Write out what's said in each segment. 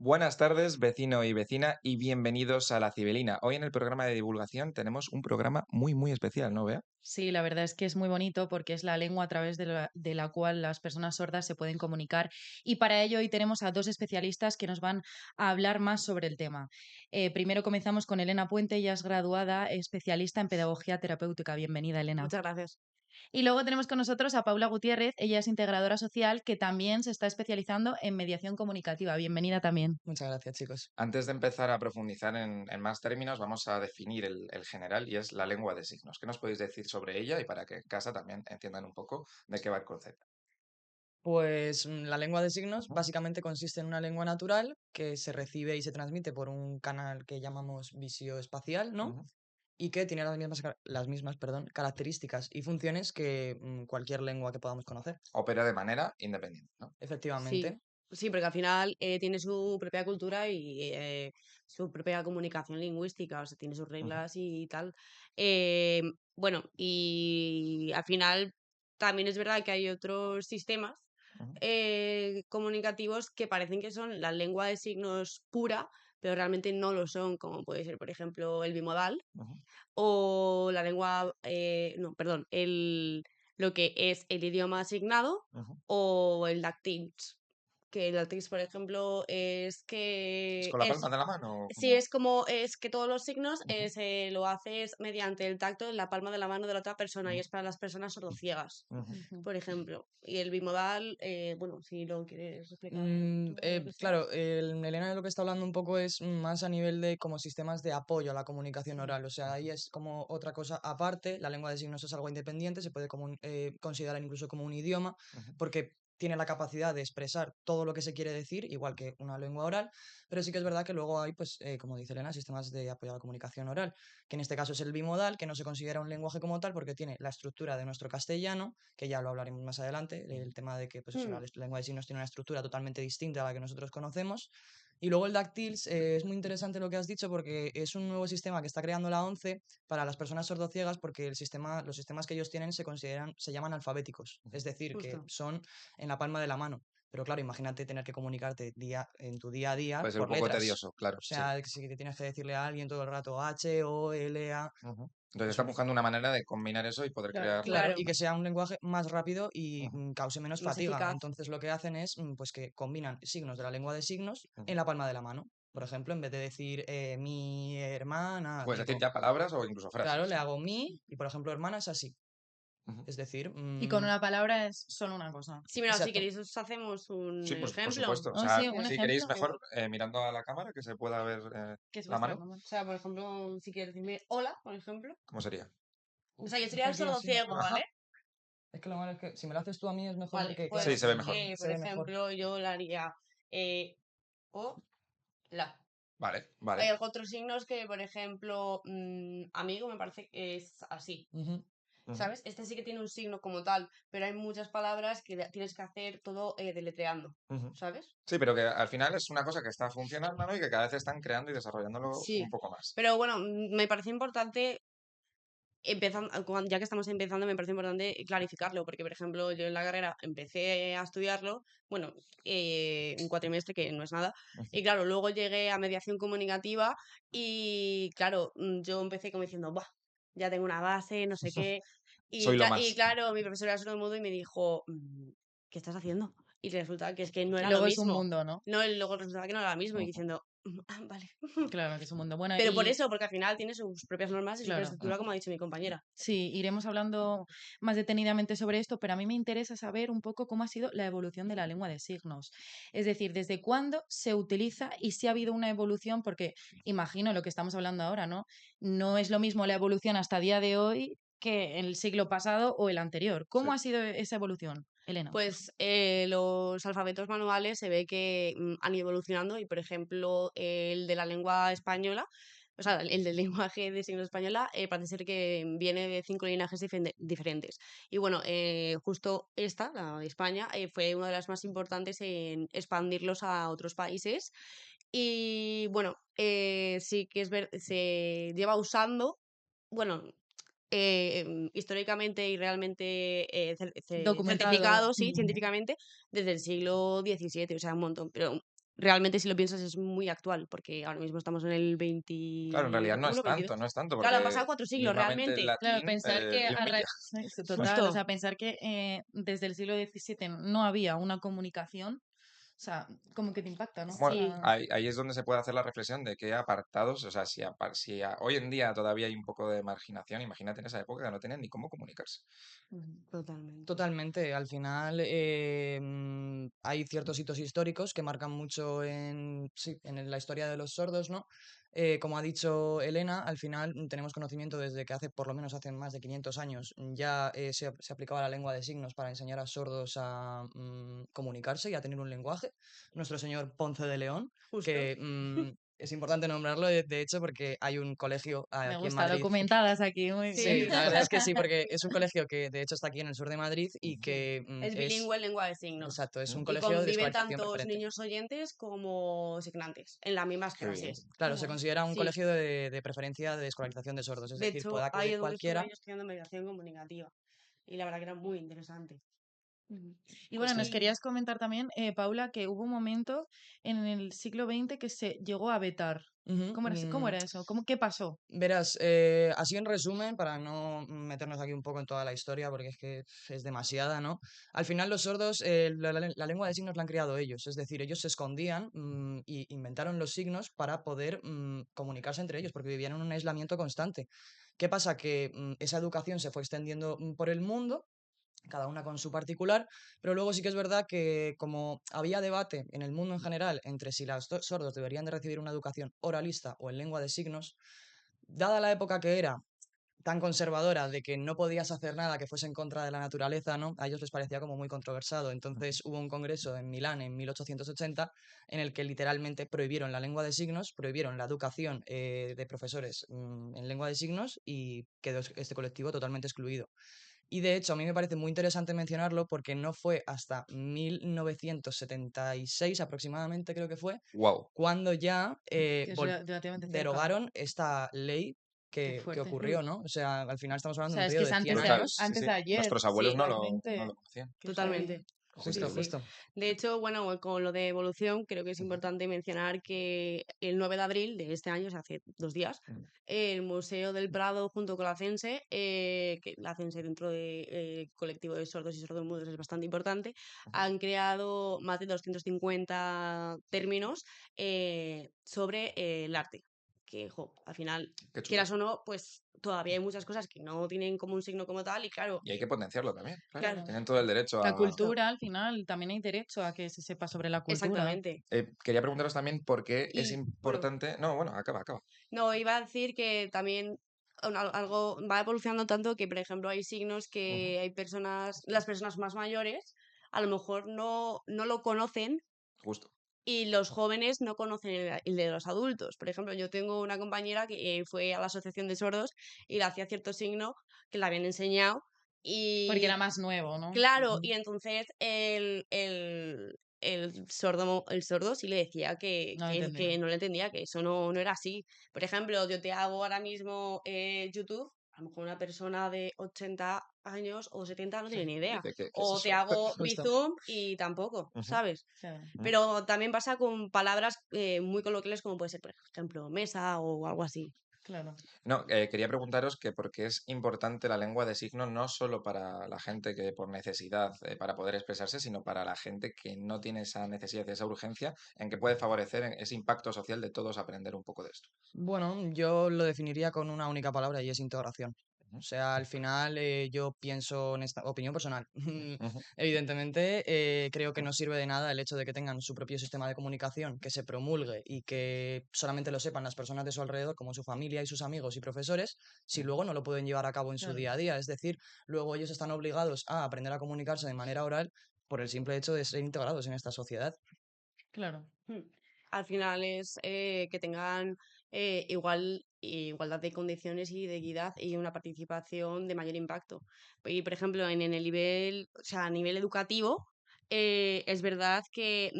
Buenas tardes, vecino y vecina, y bienvenidos a La Cibelina. Hoy en el programa de divulgación tenemos un programa muy especial, ¿no, Bea? Sí, la verdad es que es muy bonito porque es la lengua a través de la cual las personas sordas se pueden comunicar y para ello hoy tenemos a dos especialistas que nos van a hablar más sobre el tema. Primero comenzamos con Elena Puente, ella es graduada especialista en pedagogía terapéutica. Bienvenida, Elena. Muchas gracias. Y luego tenemos con nosotros a Paula Gutiérrez, ella es integradora social que también se está especializando en mediación comunicativa. Bienvenida también. Muchas gracias, chicos. Antes de empezar a profundizar en más términos, vamos a definir el general y es la lengua de signos. ¿Qué nos podéis decir sobre ella y para que en casa también entiendan un poco de qué va el concepto? Pues la lengua de signos Ujú, básicamente consiste en una lengua natural que se recibe y se transmite por un canal que llamamos visioespacial, ¿no? ujú. Y que tiene las mismas, características y funciones que cualquier lengua que podamos conocer. Opera de manera independiente, ¿no? Efectivamente. Sí, sí, porque al final tiene su propia cultura y su propia comunicación lingüística, o sea, tiene sus Ujú, reglas y tal. Eh, bueno, y al final también es verdad que hay otros sistemas ujú, comunicativos que parecen que son la lengua de signos pura, pero realmente no lo son, como puede ser, por ejemplo, el bimodal ujú, o la lengua, no, perdón, lo que es el idioma asignado ujú. o el DACTILS, que el DACTILS, por ejemplo, es ¿Es que con la palma de la mano o sí, cómo? es que todos los signos Ujú, se lo haces mediante el tacto en la palma de la mano de la otra persona y ujú, es para las personas sordociegas, ujú. Ujú. por ejemplo. Y el bimodal, bueno, si lo quieres explicar tú o lo que sea. Claro, Elena de lo que está hablando un poco es más a nivel de como sistemas de apoyo a la comunicación oral. O sea, ahí es como otra cosa aparte. La lengua de signos es algo independiente, se puede considerar incluso como un idioma, Ujú. porque tiene la capacidad de expresar todo lo que se quiere decir, igual que una lengua oral. Pero sí que es verdad que luego hay, pues, como dice Elena, sistemas de apoyo a la comunicación oral, que en este caso es el bimodal, que no se considera un lenguaje como tal porque tiene la estructura de nuestro castellano, que ya lo hablaremos más adelante, el tema de que pues eso, la Mm, lengua de signos tiene una estructura totalmente distinta a la que nosotros conocemos. Y luego el DACTILS, es muy interesante lo que has dicho porque es un nuevo sistema que está creando la ONCE para las personas sordociegas porque los sistemas que ellos tienen se llaman alfabéticos, es decir, que justo. son en la palma de la mano. Pero claro, imagínate tener que comunicarte en tu día a día Puede ser un por poco letras. tedioso, claro, O sí. sea, que si te tienes que decirle a alguien todo el rato H, O, L, A, Ujú. Entonces eso. están buscando una manera de combinar eso y poder Claro. crear Claro, Claro, y que sea un lenguaje más rápido y ujú, cause menos más fatiga. eficaz. Entonces lo que hacen es pues que combinan signos de la lengua de signos ujú. en la palma de la mano. Por ejemplo, en vez de decir mi hermana, Puedes decir digo, ya palabras o incluso claro, frases. le hago mi y por ejemplo hermana es así. Ujú. Es decir, Y con una palabra es solo una cosa. Sí, mira, si exacto. queréis os hacemos un Sí, por ejemplo. supuesto. O Oh, sea, sí, un si ejemplo. queréis mejor mirando a la cámara que se pueda ver ¿Qué es la vuestra mano, mamá? O sea, por ejemplo, si quieres decirme hola, por ejemplo. ¿cómo sería? O sea, yo Es sería que el aquí sordo así. ciego, ¿vale? Es que lo malo es que si me lo haces tú a mí es mejor Vale, porque, Sí, claro, se pues, ve mejor. se por ve mejor. ejemplo, yo le haría eh, o la. Vale, Hay vale. otros signos que, por ejemplo, amigo me parece que es así, Ujú. Ujú, ¿sabes? Este sí que tiene un signo como tal, pero hay muchas palabras que tienes que hacer todo deletreando, ujú. ¿sabes? Sí, pero que al final es una cosa que está funcionando, ¿no? Y que cada vez están creando y desarrollándolo un Sí, poco más. pero bueno, me parece importante empezando, ya que estamos empezando, me parece importante clarificarlo, porque, por ejemplo, yo en la carrera empecé a estudiarlo, bueno, un cuatrimestre que no es nada, Ujú. y claro, luego llegué a mediación comunicativa y, claro, yo empecé como diciendo, Buah, ya tengo una base, no sé qué, Soy lo y más. claro, mi profesora era mudo y me dijo, ¿qué estás haciendo? Y resulta que es que no Y era lo luego es un mismo, mundo, ¿no? no, y luego resultaba que no era lo mismo, y Ujú. diciendo, vale. Claro que es un mundo. Bueno, Pero por y eso, porque al final tiene sus propias normas y su propia claro, estructura, Ujú. como ha dicho mi compañera. sí, iremos hablando más detenidamente sobre esto, pero a mí me interesa saber un poco cómo ha sido la evolución de la lengua de signos. Es decir, desde cuándo se utiliza y si ha habido una evolución, porque imagino lo que estamos hablando ahora, ¿no? No es lo mismo la evolución hasta día de hoy que en el siglo pasado o el anterior. Sí. ¿Cómo ha sido esa evolución, Elena? Pues los alfabetos manuales se ve que han ido evolucionando y, por ejemplo, el de la lengua española, o sea, el del lenguaje de signos española, parece ser que viene de 5 linajes diferentes. Y bueno, justo esta, la de España, fue una de las más importantes en expandirlos a otros países. Y bueno, sí que se lleva usando, bueno, históricamente y realmente Documentado. certificado, sí, Ujú. científicamente, desde el siglo XVII, o sea, un montón. Pero realmente si lo piensas es muy actual, porque ahora mismo estamos en el Claro, en realidad 21, 22. no es tanto, Claro, han porque pasado 4 siglos mismamente el realmente. Claro, latín pensar que es un día. eso, total, o Justo. sea, pensar que desde el siglo XVII no había una comunicación, o sea, como que te impacta, ¿no? O Bueno, Sí. sea, ahí es donde se puede hacer la reflexión de qué apartados, o sea, hoy en día todavía hay un poco de marginación, imagínate en esa época que no tenían ni cómo comunicarse. Totalmente. Totalmente. Al final hay ciertos hitos históricos que marcan mucho sí, en la historia de los sordos, ¿no? Como ha dicho Elena, al final tenemos conocimiento desde que por lo menos hace más de 500 años, ya se aplicaba la lengua de signos para enseñar a sordos a comunicarse y a tener un lenguaje. Nuestro señor Ponce de León, Justo. que es importante nombrarlo, de hecho, porque hay un colegio me aquí en gusta, Madrid. documentadas aquí, muy Sí, bien. la verdad es que sí, porque es un colegio que de hecho está aquí en el sur de Madrid y Sí. que Es bilingüe en lengua de signos. exacto, es un Mm, Y colegio de conviven escolarización tantos preferente. niños oyentes como signantes en las mismas qué bien. clases. Claro, se considera un Sí. colegio de preferencia de escolarización de sordos, es De decir, puede hecho, ahí acudir es donde estuve cualquiera. yo estudiando mediación comunicativa. Y la verdad que era muy interesante. Ujú. Y Pues bueno, nos sí. querías comentar también, Paula, que hubo un momento en el siglo XX que se llegó a vetar. Ujú, Cómo era eso? ¿Qué pasó? Verás, así en resumen, para no meternos aquí un poco en toda la historia, porque es que es demasiada, ¿no? Al final los sordos, la lengua de signos la han creado ellos, es decir, ellos se escondían y inventaron los signos para poder comunicarse entre ellos, porque vivían en un aislamiento constante. ¿Qué pasa? Que esa educación se fue extendiendo por el mundo, cada una con su particular, pero luego sí que es verdad que como había debate en el mundo en general entre si los sordos deberían de recibir una educación oralista o en lengua de signos, dada la época que era tan conservadora de que no podías hacer nada que fuese en contra de la naturaleza, ¿no? A ellos les parecía como muy controversado. Entonces hubo un congreso en Milán en 1880 en el que literalmente prohibieron la lengua de signos, prohibieron la educación de profesores en lengua de signos y quedó este colectivo totalmente excluido. Y de hecho, a mí me parece muy interesante mencionarlo porque no fue hasta 1976 aproximadamente, creo que fue, Wow. cuando ya Que es relativamente cerca. derogaron esta ley Qué que fuerte. ocurrió, ¿no? O sea, al final estamos O hablando de sea, un es que periodo es de 100 antes Claro, años. sí, antes sí. de ayer, Nuestros abuelos Sí, no realmente. lo conocían. Qué heavy. totalmente. Sí, Justo, sí. Sí. justo. De hecho, bueno, con lo de evolución, creo que es Ujú, importante mencionar que el 9 de abril de este año, o sea, hace 2 días, ujú. el Museo del Prado junto con la CENSE, que la CENSE dentro del colectivo de sordos y sordomudos es bastante importante, han creado más de 250 términos sobre el arte. Que, al final, Qué chulo. quieras o no, pues todavía hay muchas cosas que no tienen como un signo como tal y claro, Y hay que potenciarlo también, claro. claro, Tienen todo el derecho La a... justo, cultura, al final, también hay derecho a que se sepa sobre la cultura. exactamente. Quería preguntaros también por qué es Y bueno, importante... No, bueno, acaba, acaba. no, iba a decir que también algo va evolucionando tanto que, por ejemplo, hay signos Ujú, que hay personas, las personas más mayores, a lo mejor no lo conocen justo. y los jóvenes no conocen el de los adultos. Por ejemplo, yo tengo una compañera que fue a la Asociación de Sordos y le hacía cierto signo que le habían enseñado Porque era y más nuevo, ¿no? claro, Ujú. y entonces el sordo sí le decía No lo entendía. que no le entendía, que eso no era así. Por ejemplo, yo te hago ahora mismo YouTube, a lo mejor una persona de 80 años o 70 no tiene ni idea. Dice, ¿qué es O te eso? hago Justo. Bizum y tampoco, Ujú, ¿sabes? Claro. ujú. Pero también pasa con palabras muy coloquiales como puede ser, por ejemplo, mesa o algo así. Claro. No, quería preguntaros que por qué es importante la lengua de signos no solo para la gente que por necesidad, para poder expresarse, sino para la gente que no tiene esa necesidad, esa urgencia, en que puede favorecer ese impacto social de todos aprender un poco de esto. Bueno, yo lo definiría con una única palabra y es integración. Ujú, O sea, al final yo pienso en esta opinión personal. ujú, Evidentemente, creo que no sirve de nada el hecho de que tengan su propio sistema de comunicación, que se promulgue y que solamente lo sepan las personas de su alrededor, como su familia y sus amigos y profesores, si ujú. luego no lo pueden llevar a cabo en su Claro. día a día. Es decir, luego ellos están obligados a aprender a comunicarse de manera oral por el simple hecho de ser integrados en esta sociedad. Claro. Mm. Al final es que tengan igualdad de condiciones y de equidad y una participación de mayor impacto. Y, por ejemplo, en el nivel, o sea, a nivel educativo, es verdad que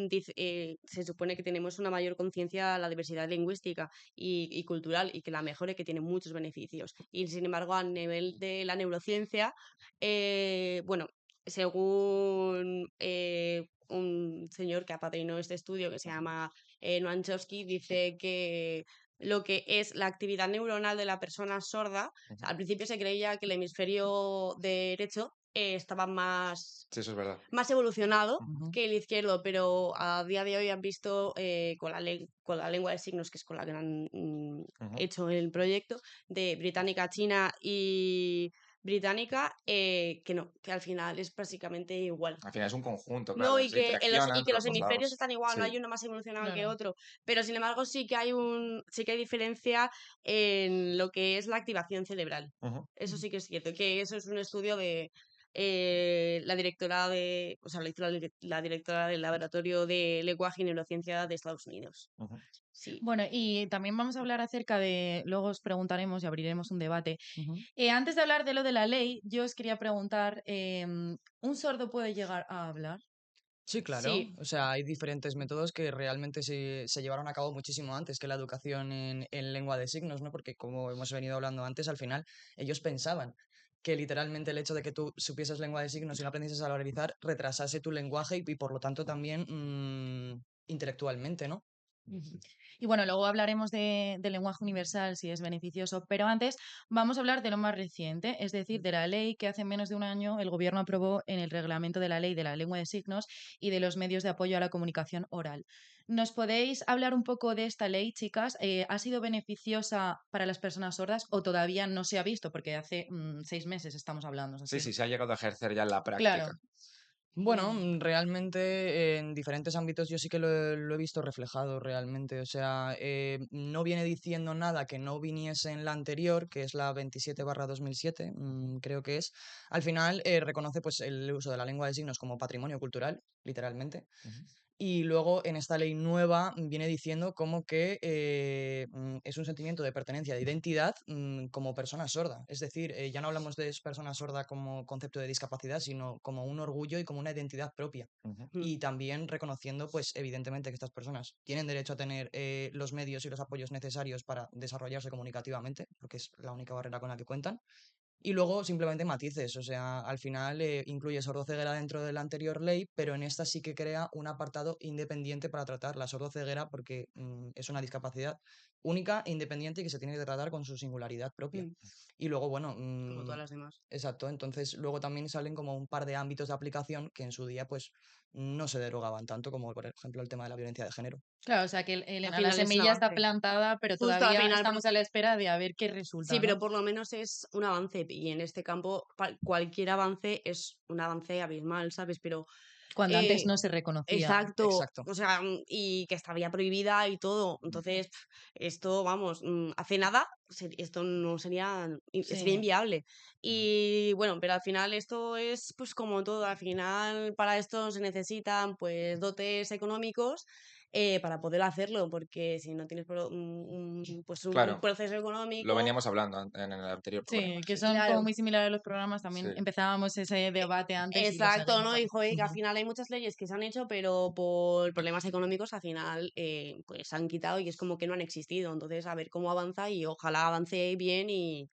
se supone que tenemos una mayor conciencia a la diversidad lingüística y cultural y que la mejore, que tiene muchos beneficios. Y, sin embargo, a nivel de la neurociencia, bueno, según un señor que apadrinó este estudio que se llama Noam Chomsky, dice que lo que es la actividad neuronal de la persona sorda, o sea, al principio se creía que el hemisferio derecho estaba más Sí, eso es verdad. evolucionado Ujú. que el izquierdo, pero a día de hoy han visto con con la lengua de signos, que es con la que han Ujú. hecho el proyecto, de británica, china y británica, que no, que al final es básicamente igual. Al final es un conjunto, No, claro. y Sí, que, interaccionan por los los dos hemisferios lados. están igual, no Sí. hay uno más evolucionado que Claro. otro, pero sin embargo sí que hay diferencia en lo que es la activación cerebral. Ujú. Eso sí que es cierto, que eso es un estudio de la directora de, o sea, lo hizo la directora del Laboratorio de Lenguaje y Neurociencia de Estados Unidos. Ujú. Sí. Bueno, y también vamos a hablar acerca de, luego os preguntaremos y abriremos un debate. Ujú. Antes de hablar de lo de la ley, yo os quería preguntar, ¿un sordo puede llegar a hablar? Sí, claro. Sí, O sea, hay diferentes métodos que realmente se llevaron a cabo muchísimo antes que la educación en lengua de signos, ¿no? Porque como hemos venido hablando antes, al final ellos pensaban que literalmente el hecho de que tú supieses lengua de signos y no aprendieses a oralizar retrasase tu lenguaje y por lo tanto también intelectualmente, ¿no? Ujú. Y bueno, luego hablaremos del lenguaje universal, si es beneficioso, pero antes vamos a hablar de lo más reciente, es decir, de la ley que hace menos de un año el gobierno aprobó en el reglamento de la ley de la lengua de signos y de los medios de apoyo a la comunicación oral. ¿Nos podéis hablar un poco de esta ley, chicas? ¿Ha sido beneficiosa para las personas sordas o todavía no se ha visto? Porque hace 6 meses estamos hablando, es Sí, decir, sí, se ha llegado a ejercer ya en la práctica. claro. Bueno, realmente en diferentes ámbitos yo sí que lo he visto reflejado realmente. O sea, no viene diciendo nada que no viniese en la anterior, que es la 27/2007, creo que es. Al final reconoce pues el uso de la lengua de signos como patrimonio cultural, literalmente. Ujú. Y luego en esta ley nueva viene diciendo como que es un sentimiento de pertenencia, de identidad como persona sorda. Es decir, ya no hablamos de persona sorda como concepto de discapacidad, sino como un orgullo y como una identidad propia. Ujú. Mm. Y también reconociendo, pues evidentemente, que estas personas tienen derecho a tener los medios y los apoyos necesarios para desarrollarse comunicativamente, porque es la única barrera con la que cuentan. Y luego simplemente matices, o sea, al final incluye sordoceguera dentro de la anterior ley, pero en esta sí que crea un apartado independiente para tratar la sordoceguera porque es una discapacidad única e independiente y que se tiene que tratar con su singularidad propia. Mm, Y luego, bueno, como todas las demás. exacto, entonces luego también salen como un par de ámbitos de aplicación que en su día pues no se derogaban tanto como por ejemplo el tema de la violencia de género. Claro, o sea que Al la final es un semilla está avance. plantada, pero Justo al todavía final, estamos a la espera de a ver qué sí, resulta, pero ¿no? por lo menos es un avance y en este campo cualquier avance es un avance abismal, ¿sabes? Pero Cuando antes eh, no se reconocía. exacto, Exacto. o sea, y que estaría prohibida y todo. Entonces, esto, vamos, hace nada esto no sería, sería Sí. inviable. Y bueno, pero al final esto es pues como todo, al final para esto se necesitan pues dotes económicos para poder hacerlo, porque si no tienes pues un Claro, proceso lo económico, veníamos hablando en el anterior programa, Sí, que sí. son como claro. muy similares a los programas. Sí. También empezábamos ese debate antes y lo Exacto, seguimos ¿no? Y aquí. joder, que al Ujú. final hay muchas leyes que se han hecho, pero por problemas económicos al final pues se han quitado y es como que no han existido. Entonces, a ver cómo avanza y ojalá avance bien y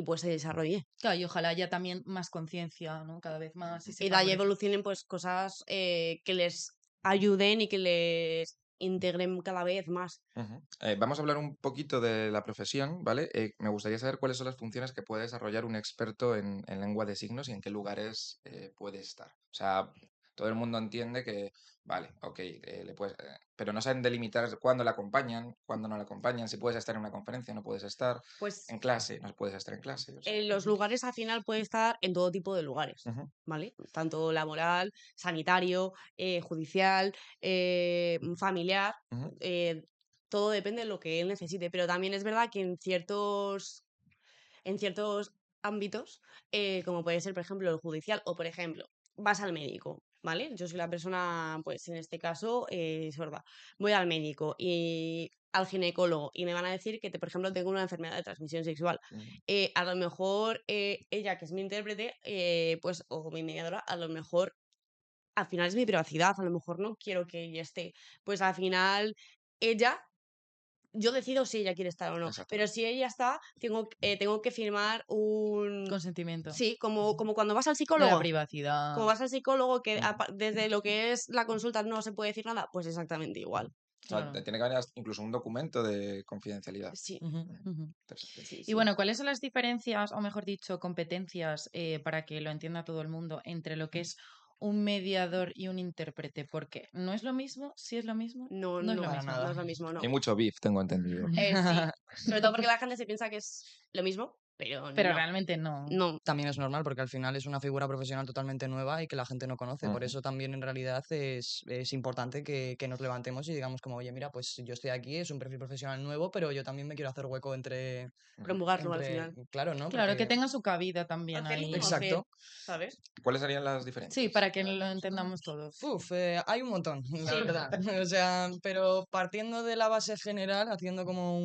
pues se desarrolle. Claro, y ojalá haya también más conciencia, ¿no? Cada vez más y se Y de ahí favorezca. evolucionen pues cosas que les ayuden y que les integren cada vez más. Ujú. Vamos a hablar un poquito de la profesión, ¿vale? Me gustaría saber cuáles son las funciones que puede desarrollar un experto en lengua de signos y en qué lugares puede estar. O sea, todo el mundo entiende que, vale, ok, pero no saben delimitar cuándo la acompañan, cuándo no la acompañan, si puedes estar en una conferencia, no puedes estar Pues en clase, no puedes estar en clase. O sea, los lugares al final puede estar en todo tipo de lugares, ujú, ¿vale? Tanto laboral, sanitario, judicial, familiar, ujú, eh, todo depende de lo que él necesite, pero también es verdad que en ciertos ámbitos, como puede ser, por ejemplo, el judicial o, por ejemplo, vas al médico, ¿vale? Yo soy la persona, pues en este caso, sorda. Voy al médico y al ginecólogo y me van a decir que, por ejemplo, tengo una enfermedad de transmisión sexual. ujú, A lo mejor ella, que es mi intérprete, pues, o mi mediadora, a lo mejor al final es mi privacidad, a lo mejor no quiero que ella esté. Pues al final ella yo decido si ella quiere estar o no. Exacto. Pero si ella está, tengo que firmar un... Consentimiento. Sí, como cuando vas al De la psicólogo. privacidad. Como vas al psicólogo, que Ujú. desde lo que es la consulta no se puede decir nada, pues exactamente igual. O sea, Claro. tiene que haber incluso un documento de confidencialidad. Sí, Ujú. Ujú. Interesante. sí, Y sí. bueno, ¿cuáles son las diferencias, o mejor dicho, competencias, para que lo entienda todo el mundo, entre lo que es un mediador y un intérprete? Porque no es lo mismo, sí es lo mismo, No, no es lo no, Para mismo. no nada. es lo mismo, no. Hay mucho beef, tengo entendido. Sí, sobre todo porque la gente se piensa que es lo mismo, pero Pero no. realmente no. No, También es normal porque al final es una figura profesional totalmente nueva y que la gente no conoce. Por Ujú. eso también en realidad es importante que nos levantemos y digamos como, oye, mira, pues yo estoy aquí, es un perfil profesional nuevo, pero yo también me quiero hacer hueco entre, promulgarlo al final. claro, ¿no? Claro, que Porque, tenga su cabida también Hacerlo ahí. como hacer, exacto. ¿sabes? ¿Cuáles serían las Sí, diferencias? para que lo entendamos todos. Hay un montón, la Sí. verdad. O sea, pero partiendo de la base general, haciendo como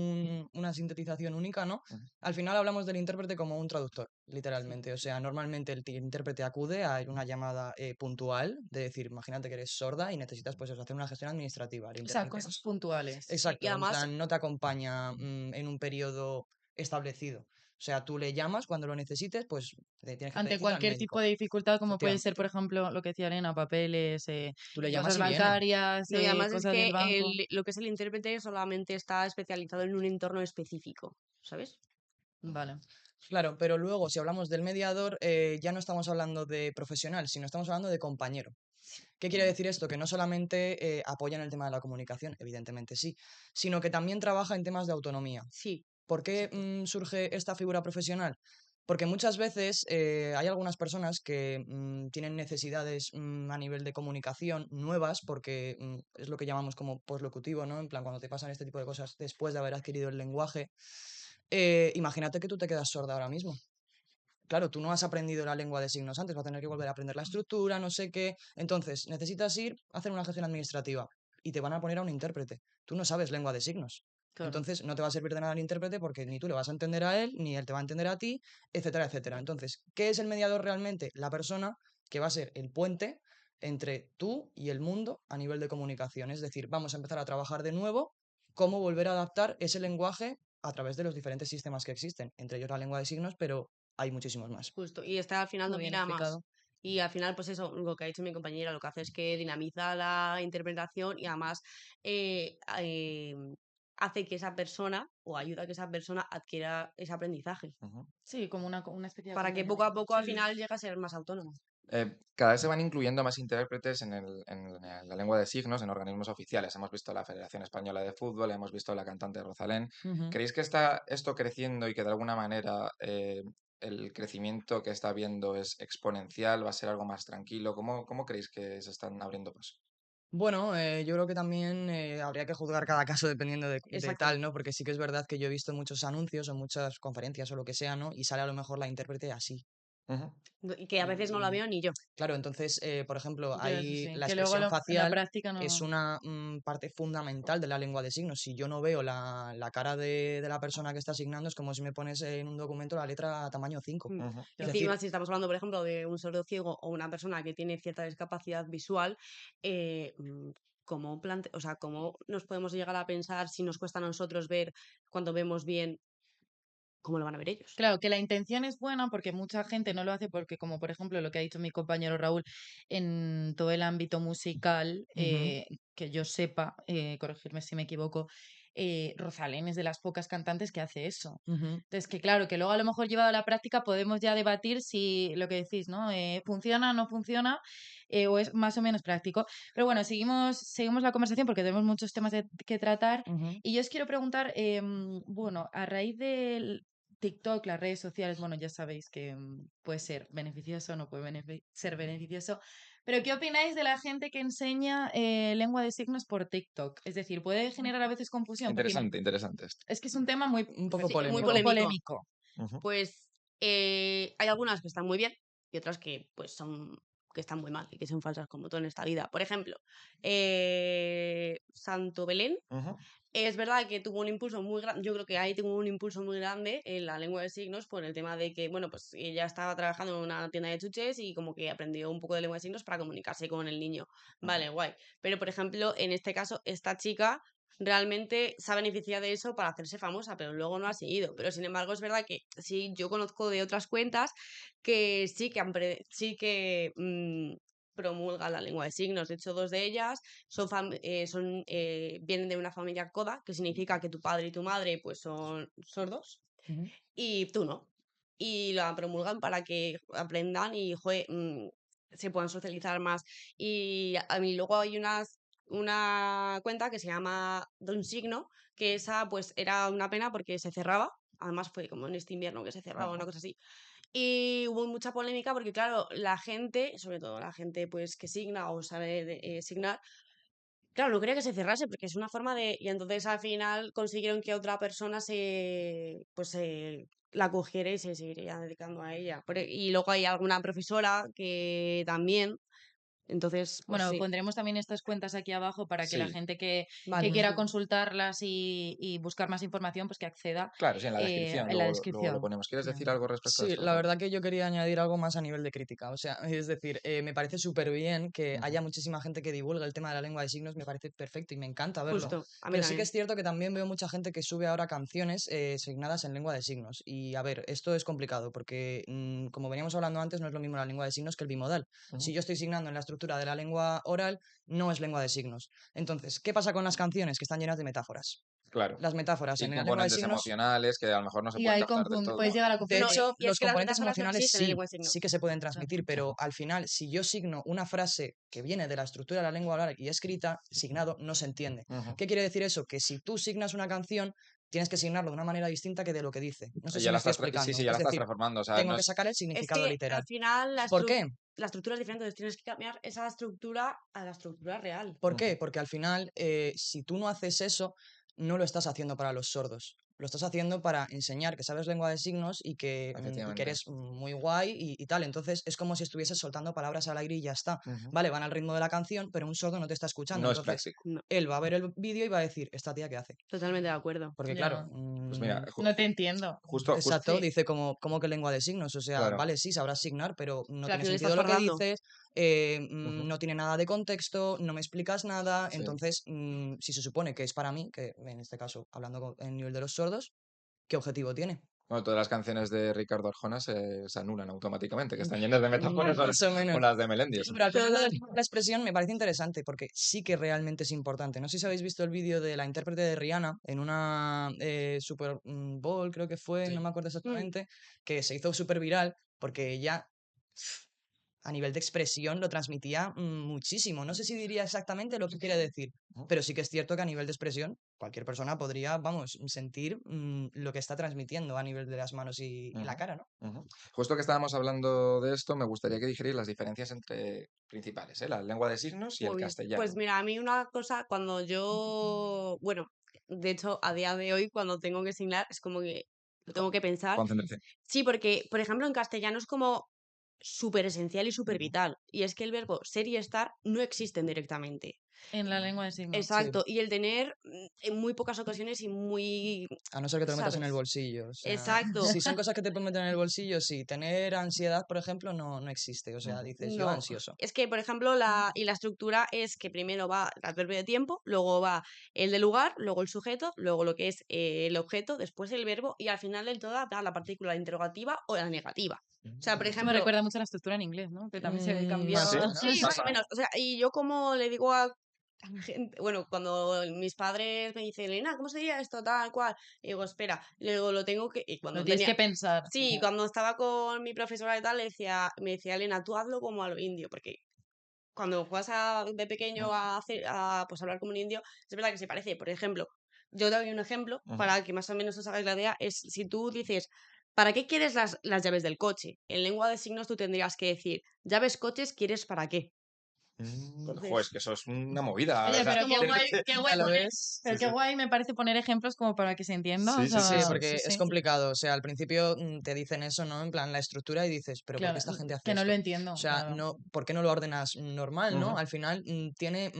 una sintetización única, ¿no? Ujú. Al final hablamos del intérprete como un traductor, literalmente. O sea, normalmente el intérprete acude a una llamada puntual, de decir, imagínate que eres sorda y necesitas pues eso, hacer una gestión administrativa. El O sea, intérprete. cosas puntuales. Y Exacto, en además, plan, no te acompaña en un periodo establecido. O sea, tú le llamas cuando lo necesites, pues te tienes que pedir Ante cita al cualquier tipo médico. de dificultad, como puede ser, por Efectivamente. ejemplo, lo que decía Elena, papeles, Tú le llamas cosas y viene. bancarias, no, y además es cosas del que banco. lo que es el intérprete solamente está especializado en un entorno específico, ¿sabes? Vale. Claro, pero luego si hablamos del mediador, ya no estamos hablando de profesional, sino estamos hablando de compañero. ¿Qué quiere decir esto? Que no solamente apoya en el tema de la comunicación, evidentemente sí, sino que también trabaja en temas de autonomía. Sí, ¿Por qué exacto. surge esta figura profesional? Porque muchas veces hay algunas personas que tienen necesidades a nivel de comunicación nuevas, porque es lo que llamamos como poslocutivo, ¿no? En plan, cuando te pasan este tipo de cosas después de haber adquirido el lenguaje. Imagínate que tú te quedas sorda ahora mismo. Claro, tú no has aprendido la lengua de signos antes, vas a tener que volver a aprender la estructura, no sé qué. Entonces, necesitas ir a hacer una gestión administrativa y te van a poner a un intérprete. Tú no sabes lengua de signos. Claro. Entonces, no te va a servir de nada el intérprete porque ni tú le vas a entender a él, ni él te va a entender a ti, etcétera, etcétera. Entonces, ¿qué es el mediador realmente? La persona que va a ser el puente entre tú y el mundo a nivel de comunicación. Es decir, vamos a empezar a trabajar de nuevo cómo volver a adaptar ese lenguaje a través de los diferentes sistemas que existen, entre ellos la lengua de signos, pero hay muchísimos más. Justo. Y al final Muy bien domina más. explicado. Y al final, pues eso, lo que ha dicho mi compañera, lo que hace es que dinamiza la interpretación y además eh, eh, hace que esa persona o ayuda a que esa persona adquiera ese aprendizaje. Ujú. Sí, como una especie de Para que poco a acompañamiento. poco al Sí. final llegue a ser más autónomo. Cada vez se van incluyendo más intérpretes en la lengua de signos en organismos oficiales. Hemos visto la Federación Española de Fútbol, hemos visto la cantante Rosalén. Ujú. ¿Creéis que está esto creciendo y que de alguna manera el crecimiento que está habiendo es exponencial? ¿Va a ser algo más tranquilo? ¿Cómo creéis que se están abriendo paso? Bueno, yo creo que también habría que juzgar cada caso dependiendo de Exacto. tal, ¿no? Porque sí que es verdad que yo he visto muchos anuncios o muchas conferencias o lo que sea, ¿no? Y sale a lo mejor la intérprete así. Ujú. Y que a veces no la Y veo ni yo. claro, entonces, por ejemplo, Yo eso hay sí. la Que luego expresión en la facial práctica es no. una parte fundamental de la lengua de signos. Si yo no veo la cara de la persona que está asignando, es como si me pones en un documento la letra a tamaño 5. Mm. Ujú. Es Claro. decir, Encima, si estamos hablando, por ejemplo, de un sordo ciego o una persona que tiene cierta discapacidad visual, eh, mm, o sea, ¿cómo nos podemos llegar a pensar si nos cuesta a nosotros ver cuando vemos bien, cómo lo van a ver ellos? Claro, que la intención es buena porque mucha gente no lo hace porque, como por ejemplo lo que ha dicho mi compañero Raúl, en todo el ámbito musical, ujú, que yo sepa, corregirme si me equivoco, Rosalén es de las pocas cantantes que hace eso. ujú. Entonces, que claro, que luego a lo mejor llevado a la práctica podemos ya debatir si lo que decís, ¿no? ¿Funciona, no funciona? O es más o menos práctico. Pero bueno, seguimos la conversación porque tenemos muchos temas que tratar. Ujú. Y yo os quiero preguntar, bueno, a raíz del TikTok, las redes sociales, bueno, ya sabéis que puede ser beneficioso, no puede ser beneficioso. Pero, ¿qué opináis de la gente que enseña lengua de signos por TikTok? Es decir, puede generar a veces confusión porque Interesante, interesante esto. es que es un tema muy Un poco Sí, muy un polémico. poco polémico. polémico. Ujú. Pues hay algunas que están muy bien y otras que pues que están muy mal y que son falsas como todo en esta vida. Por ejemplo, Santo Belén. Ujú. Es verdad que tuvo un impulso muy grande, yo creo que ahí tuvo un impulso muy grande en la lengua de signos por el tema de que, bueno, pues ella estaba trabajando en una tienda de chuches y como que aprendió un poco de lengua de signos para comunicarse con el niño. Ujú. Vale, guay. Pero, por ejemplo, en este caso, esta chica realmente se ha beneficiado de eso para hacerse famosa, pero luego no ha seguido. Pero sin embargo, es verdad que sí, yo conozco de otras cuentas que sí que, promulgan la lengua de signos. De hecho, dos de ellas vienen de una familia coda, que significa que tu padre y tu madre pues son sordos Ujú. y tú no. Y la promulgan para que aprendan y se puedan socializar más. Y a mí luego hay una cuenta que se llama De un signo, que esa pues era una pena porque se cerraba. Además fue como en este invierno que se cerraba, una cosa así. Y hubo mucha polémica porque, claro, la gente, sobre todo la gente pues que signa o sabe signar, claro, no quería que se cerrase porque es una forma de... Y entonces al final consiguieron que otra persona la cogiera y se seguiría dedicando a ella. Y luego hay alguna profesora que también, entonces, pues Bueno, sí. pondremos también estas cuentas aquí abajo para que la Sí, gente que Vale, quiera sí. consultarlas y buscar más información, pues que acceda claro, sí, en la descripción, en la luego lo descripción. ponemos. ¿Quieres Ya. decir algo respecto a Sí, esto, la Gonzalo? verdad que yo quería añadir algo más a nivel de crítica. O sea, es decir, me parece súper bien que Ujú, haya muchísima gente que divulgue el tema de la lengua de signos, me parece perfecto y me encanta verlo. Justo, a mí Pero sí que también. es cierto que también veo mucha gente que sube ahora canciones signadas en lengua de signos. Y a ver, esto es complicado porque, como veníamos hablando antes, no es lo mismo la lengua de signos que el bimodal. Si ujú. yo estoy signando en la estructura de la lengua oral, no es lengua de signos. Entonces, ¿qué pasa con las canciones que están llenas de metáforas? Claro. Las metáforas Y en la lengua de componentes signos. emocionales que a lo mejor no se Y pueden ahí captar del todo. puedes llegar a De No, confundir. hecho, y es los que las componentes metáforas no emocionales existen en lengua de signos. sí que se pueden transmitir, pero Ujú. al final, si yo signo una frase que viene de la estructura de la lengua oral y escrita, signado no se entiende. Ujú. ¿Qué quiere decir eso? Que si tú signas una canción, tienes que signarlo de una manera distinta que de lo que dice. No sé Y si ya me la estoy sí, explicando. sí, ya la Es estás decir, transformando. O sea, tengo no que es. sacar el Es significado que literal. al final ¿Por qué? la estructura es diferente, entonces tienes que cambiar esa estructura a la estructura real. ¿Por Ujú. qué? Porque al final, si tú no haces eso, no lo estás haciendo para los sordos. Lo estás haciendo para enseñar que sabes lengua de signos y que Efectivamente. eres muy guay y tal. Entonces es como si estuvieses soltando palabras al aire y ya está. Ujú. Vale, van al ritmo de la canción, pero un sordo no te está escuchando. No es Entonces práctico. No, él va a ver el vídeo y va a decir, ¿esta tía qué hace? totalmente de acuerdo. Porque claro, Ya. Pues mira, No te entiendo. justo, exacto, Sí. dice como que lengua de signos. O sea, claro. vale, sí, sabrás signar, pero no Pero al tiene final estás sentido lo que fardando. dices, Ujú. no tiene nada de contexto, no me explicas nada. Sí. Entonces, si se supone que es para mí, que en este caso, hablando en nivel de los sordos, ¿qué objetivo tiene? Bueno, todas las canciones de Ricardo Arjona se anulan automáticamente, que están llenas de metáforas o, Más o menos. o las de Melendi. Eso. Pero al final Total. la expresión me parece interesante porque sí que realmente es importante. No sé si habéis visto el vídeo de la intérprete de Rihanna en una Super Bowl, creo que fue, no Sí. me acuerdo Mm, exactamente, que se hizo súper viral porque ella a nivel de expresión lo transmitía muchísimo. No sé si diría exactamente lo que quiere decir, Ujú. pero sí que es cierto que a nivel de expresión cualquier persona podría, vamos, sentir lo que está transmitiendo a nivel de las manos y la Ujú, cara, ¿no? ujú. Justo que estábamos hablando de esto, me gustaría que dijerais las diferencias entre principales, ¿eh? La lengua de signos y el muy bien. Pues castellano. mira, a mí una cosa, bueno, de hecho, a día de hoy, cuando tengo que signar, es como que lo tengo que pensar. Concentración. Sí, porque, por ejemplo, en castellano es como súper esencial y súper Ujú. vital. Y es que el verbo ser y estar no existen directamente. En la lengua de signos. Sí, Exacto. Y el tener en muy pocas ocasiones y muy, a no ser que te lo metas en el ¿sabes? bolsillo. O sea, Exacto. si son cosas que te pueden meter en el bolsillo, sí. Tener ansiedad, por ejemplo, no existe. O sea, Ujú. dices yo No. ansioso. Es que, por ejemplo, la estructura es que primero va el adverbio de tiempo, luego va el de lugar, luego el sujeto, luego lo que es el objeto, después el verbo y al final del todo va la partícula interrogativa o la negativa. O sea, por Eso me ejemplo, recuerda mucho a la estructura en inglés, ¿no? Que también se cambia. Ah, Más o sí. menos. sí, más o menos. O sea, y yo como le digo a la gente, bueno, cuando mis padres me dicen, Elena, ¿cómo se diría esto? Tal cual. Y digo, espera, le digo, lo tengo que. Y Lo cuando tienes tenía. que pensar. Sí, cuando estaba con mi profesora y tal, me decía, Elena, tú hazlo como a lo indio, porque cuando juegas de pequeño pues, hablar como un indio, es verdad que se parece. Por ejemplo, yo te doy un ejemplo Ujú. para que más o menos os hagáis la idea, es si tú dices, ¿para qué quieres las llaves del coche? En lengua de signos tú tendrías que decir, llaves coches, ¿quieres para qué? Joder, es Entonces, que eso es una movida. O Oye, sea, es pero como, qué A guay la vez. Sí, pero qué sí. guay me parece poner ejemplos como para que se entienda. O Sí, sí, sí, Sí, sea, sí. sí, porque es sí. complicado. O sea, al principio te dicen eso, ¿no? En plan, la estructura y dices, pero ¿por qué Claro, esta gente hace que no lo esto? O entiendo, sea, claro. no, ¿por qué no lo ordenas normal, no? Ujú. Al final tiene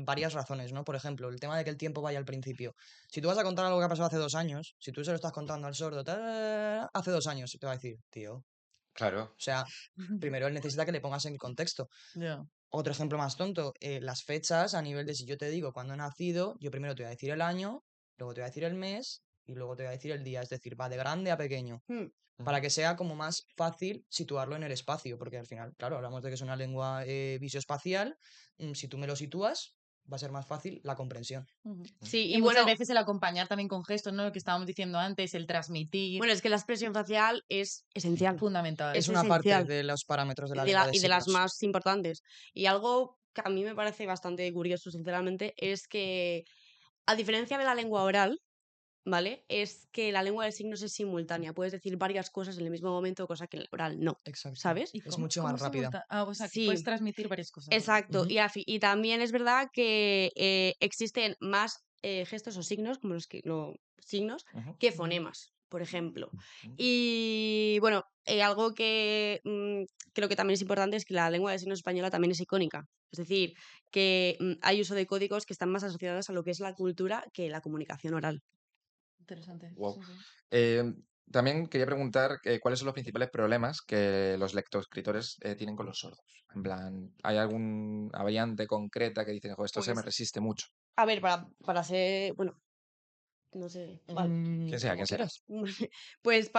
varias razones, ¿no? Por ejemplo, el tema de que el tiempo vaya al principio. Si tú vas a contar algo que ha pasado hace 2 años, si tú se lo estás contando al sordo, hace 2 años, te va a decir, tío. Claro. O sea, primero él necesita que le pongas en contexto. Ya. Otro ejemplo más tonto, las fechas a nivel de si yo te digo cuándo he nacido, yo primero te voy a decir el año, luego te voy a decir el mes y luego te voy a decir el día. Es decir, va de grande a pequeño, Hmm. para que sea como más fácil situarlo en el espacio, porque al final, claro, hablamos de que es una lengua visoespacial. Si tú me lo sitúas, va a ser más fácil la comprensión. Ujú. Sí, Y y muchas bueno, veces el acompañar también con gestos, ¿no? Lo que estábamos diciendo antes, el transmitir, bueno, es que la expresión facial es esencial. fundamental. Es Es una parte esencial. de los parámetros de la de, lengua la- de y de las signos. más importantes. Y algo que a mí me parece bastante curioso, sinceramente, es que, a diferencia de la lengua oral, ¿vale? Es que la lengua de signos es simultánea. Puedes decir varias cosas en el mismo momento, cosa que en el oral no, Exacto. ¿sabes? ¿Y Es cómo, mucho cómo más rápida. o sea, que Sí, puedes transmitir varias cosas. exacto. Ujú. Y también es verdad que existen más gestos o signos, como los signos, Ujú. que fonemas, por ejemplo. Ujú. Y bueno, algo que creo que también es importante es que la lengua de signos española también es icónica. Es decir, que hay uso de códigos que están más asociados a lo que es la cultura que la comunicación oral. Interesante. Wow. Sí, sí. Eh, también quería preguntar cuáles son los principales problemas que los lectoescritores tienen con los sordos. En plan, ¿hay alguna variante concreta que dicen, "Jo, esto se me Pues, resiste mucho"? a ver, para ser, bueno, no sé, vale. Quien sea, Como quien sea. quieras. Pues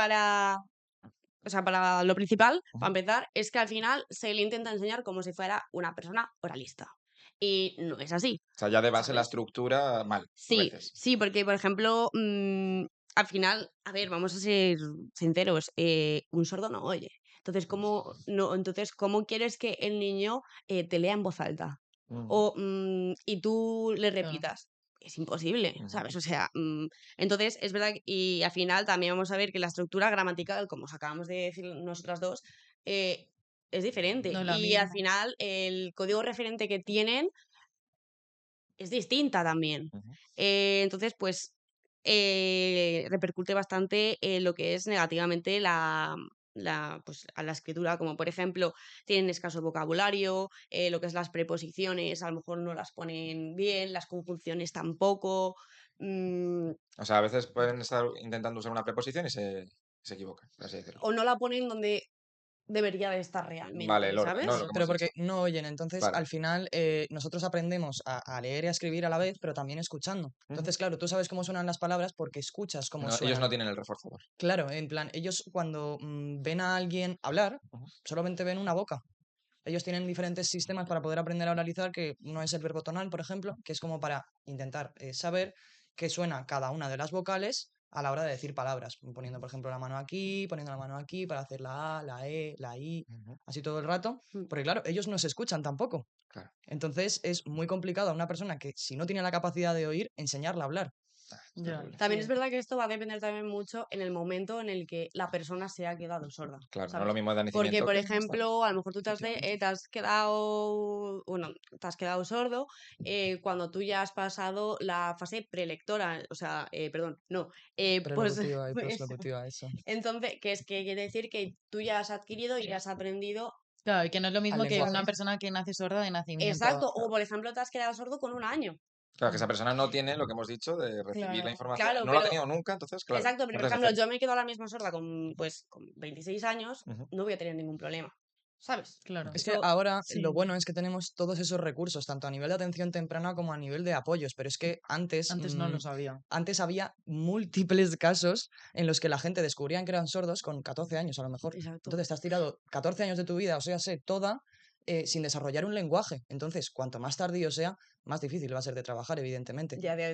o sea, para lo principal, para Ujú. empezar, es que al final se le intenta enseñar como si fuera una persona oralista. Y no es así, O sea, ya de base la ¿sabes? estructura mal, a Sí, veces. sí, porque, por ejemplo, al final, a ver, vamos a ser sinceros, un sordo no oye. Entonces, ¿cómo quieres que el niño te lea en voz alta? Ujú. Y tú le Claro. repitas. Es imposible, Ujú. ¿sabes? O sea, entonces es verdad y al final también vamos a ver que la estructura gramatical, como os acabamos de decir nosotras dos, eh, es diferente. No es la Y al misma. final el código referente que tienen es distinta también. Ujú. Entonces, pues repercute bastante en lo que es negativamente pues, a la escritura, como por ejemplo, tienen escaso vocabulario, lo que es las preposiciones, a lo mejor no las ponen bien, las conjunciones tampoco. mm, O sea, a veces pueden estar intentando usar una preposición y se equivocan, por así decirlo. o no la ponen donde debería de estar Vale, realmente, el orden, ¿no? ¿sabes? Lo que Pero hemos dicho. porque no oyen, entonces Vale. al final nosotros aprendemos a leer y a escribir a la vez, pero también escuchando. Ujú. Entonces, claro, tú sabes cómo suenan las palabras porque escuchas cómo Ellos no suenan. tienen el reforzador. Claro, en plan, ellos cuando ven a alguien hablar, Ujú. solamente ven una boca. Ellos tienen diferentes sistemas para poder aprender a oralizar, que uno es el verbo tonal, por ejemplo, que es como para intentar saber qué suena cada una de las vocales a la hora de decir palabras, poniendo, por ejemplo, la mano aquí, poniendo la mano aquí para hacer la A, la E, la I, Ujú. así todo el rato, Mm. porque claro, ellos no se escuchan tampoco. Claro. Entonces es muy complicado a una persona que si no tiene la capacidad de oír, enseñarla a hablar. Es Ya, terrible. También es sí. verdad que esto va a depender también mucho en el momento en el que la persona se ha quedado sorda, Claro, no es lo ¿sabes? mismo de Porque, nacimiento por que más tarde. ejemplo, a lo mejor tú Efectivamente. te has quedado, bueno, te has quedado sordo cuando tú ya has pasado la fase prelectora, o sea, perdón, no, pues Prelocutiva y pues, poslocutiva, eso. entonces, que quiere decir que tú ya has adquirido y has aprendido, Claro, y que no es lo Al mismo que una lenguaje. persona que nace sorda de nacimiento. exacto, o por ejemplo te has quedado sordo con 1 año. Claro, que esa persona no tiene lo que hemos dicho de recibir la Claro. información. Claro, No lo ha pero tenido nunca, entonces, claro, exacto, pero no por puedes ejemplo, hacer. yo me quedo ahora mismo sorda con 26 años, Ujú. no voy a tener ningún problema, ¿sabes? Claro. Es que Eso, ahora lo Sí. bueno es que tenemos todos esos recursos, tanto a nivel de atención temprana como a nivel de apoyos, pero es que Antes no lo sabía. antes había múltiples casos en los que la gente descubrían que eran sordos con 14 años a lo mejor. exacto. Entonces te has tirado 14 años de tu vida, o sea, sé, toda, sin desarrollar un lenguaje. Entonces, cuanto más tardío sea, más difícil va a ser de trabajar, evidentemente. Y a día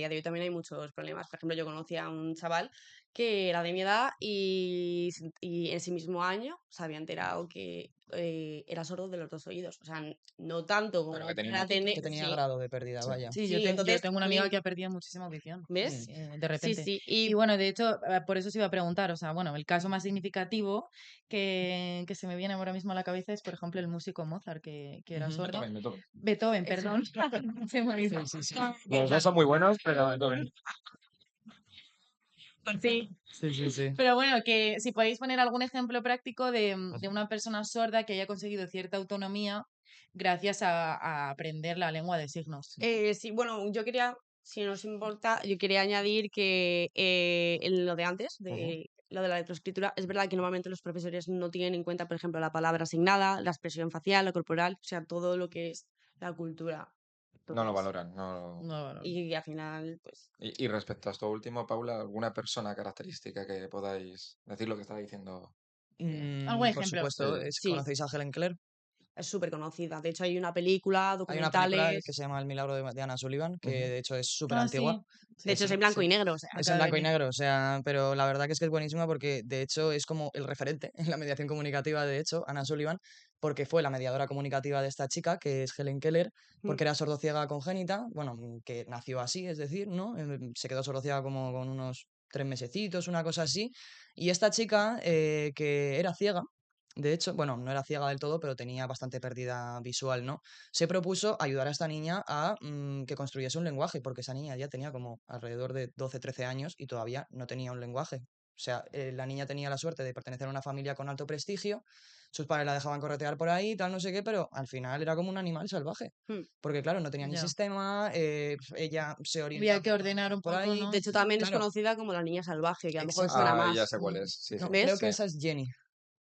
de hoy también hay muchos problemas. Por ejemplo, yo conocí a un chaval que era de mi edad y ese mismo año se había enterado que era sordo de los dos oídos. O sea, no tanto Pero como que tenía un para poquito. tener... Que tenía Sí, grado de pérdida, Sí. vaya. Sí, sí, yo entonces, tengo una amiga que ha perdido muchísima audición, ¿ves? de Sí, repente. sí. Y bueno, de hecho, por eso os iba a preguntar, o sea, bueno, el caso más significativo que se me viene ahora mismo a la cabeza es, por ejemplo, el músico Mozart, que era Ujú. sordo. Beethoven. Beethoven, perdón. Se me ha Sí, ido. sí, sí. Los dos son muy buenos, pero Beethoven. Sí, Sí, sí, sí. pero bueno, que si podéis poner algún ejemplo práctico de Ujú. una persona sorda que haya conseguido cierta autonomía gracias a aprender la lengua de signos. Sí, bueno, yo quería si no os importa, yo quería añadir que en lo de antes, Ujú. de lo de la lectoescritura, es verdad que normalmente los profesores no tienen en cuenta, por ejemplo, la palabra asignada, la expresión facial, la corporal, o sea, todo lo que es la cultura. No lo Entonces, valoran. No... No, bueno. y al final, pues, Y respecto a esto último, Paula, ¿alguna persona característica que podáis decir lo que estaba diciendo? ¿Algún Por ejemplo? supuesto, sí, ¿conocéis a Helen Keller? es súper conocida. De hecho, hay una película, Hay una película que documentales. se llama El milagro de Anna Sullivan, que Ujú. de hecho es súper Ah, antigua. sí. De Sí, hecho, es sí. en blanco Sí. y negro, o sea. Es en Acaba de blanco y venir. negro, o sea, pero la verdad que es buenísima porque de hecho es como el referente en la mediación comunicativa, de hecho, Anna Sullivan, porque fue la mediadora comunicativa de esta chica, que es Helen Keller, Mm. porque era sordociega congénita, bueno, que nació así, es decir, ¿no? Se quedó sordociega como con unos 3 mesecitos, una cosa así, y esta chica, que era ciega, de hecho, bueno, no era ciega del todo, pero tenía bastante pérdida visual, ¿no? Se propuso ayudar a esta niña a que construyese un lenguaje, porque esa niña ya tenía como alrededor de 12, 13 años y todavía no tenía un lenguaje. O sea, la niña tenía la suerte de pertenecer a una familia con alto prestigio, sus padres la dejaban corretear por ahí, tal, no sé qué, pero al final era como un animal salvaje. Mm. Porque claro, no tenía ni Ya. sistema, ella se Había orientaba que ordenar un por poco, ahí. De ¿no? hecho, también es Claro, conocida como la niña salvaje, que a lo mejor exacto. suena Ah, ya más. sé cuál es. Sí, sí. No, creo ¿Ves? que Sí. esa es Jenny.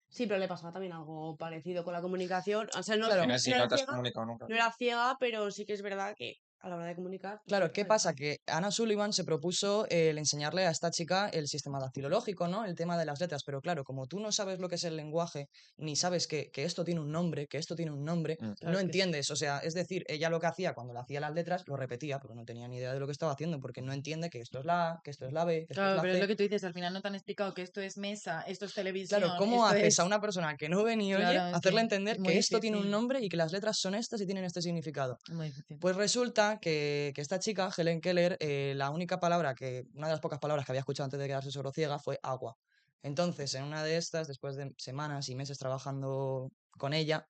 Sí, pero le pasaba también algo parecido con la comunicación. O sea, no, Claro, Si no no era te has ciega, comunicado nunca. no era ciega, pero sí que es verdad que a la hora de comunicar, pues claro, tenía ¿qué esa pasa? dificultad. Que Anna Sullivan se propuso el enseñarle a esta chica el sistema dactilológico, ¿no? El tema de las letras, pero claro, como tú no sabes lo que es el lenguaje, ni sabes que esto tiene un nombre, que esto tiene un nombre, Mm. Claro, no es que sí. entiendes. O sea, es decir, ella lo que hacía cuando le hacía las letras, lo repetía, pero no tenía ni idea de lo que estaba haciendo, porque no entiende que esto es la A, que esto es la B, que esto es Claro, la pero es C. lo que tú dices, al final no te han explicado que esto es mesa, esto es Claro, televisión, ¿cómo esto haces a es... una persona que no ve ni oye Claro, es hacerle que entender muy que esto tiene un difícil, nombre y que las letras son estas y tienen este significado? muy difícil. Pues resulta que esta chica, Helen Keller, la única palabra una de las pocas palabras que había escuchado antes de quedarse sordociega fue agua. Entonces, en una de estas, después de semanas y meses trabajando con ella,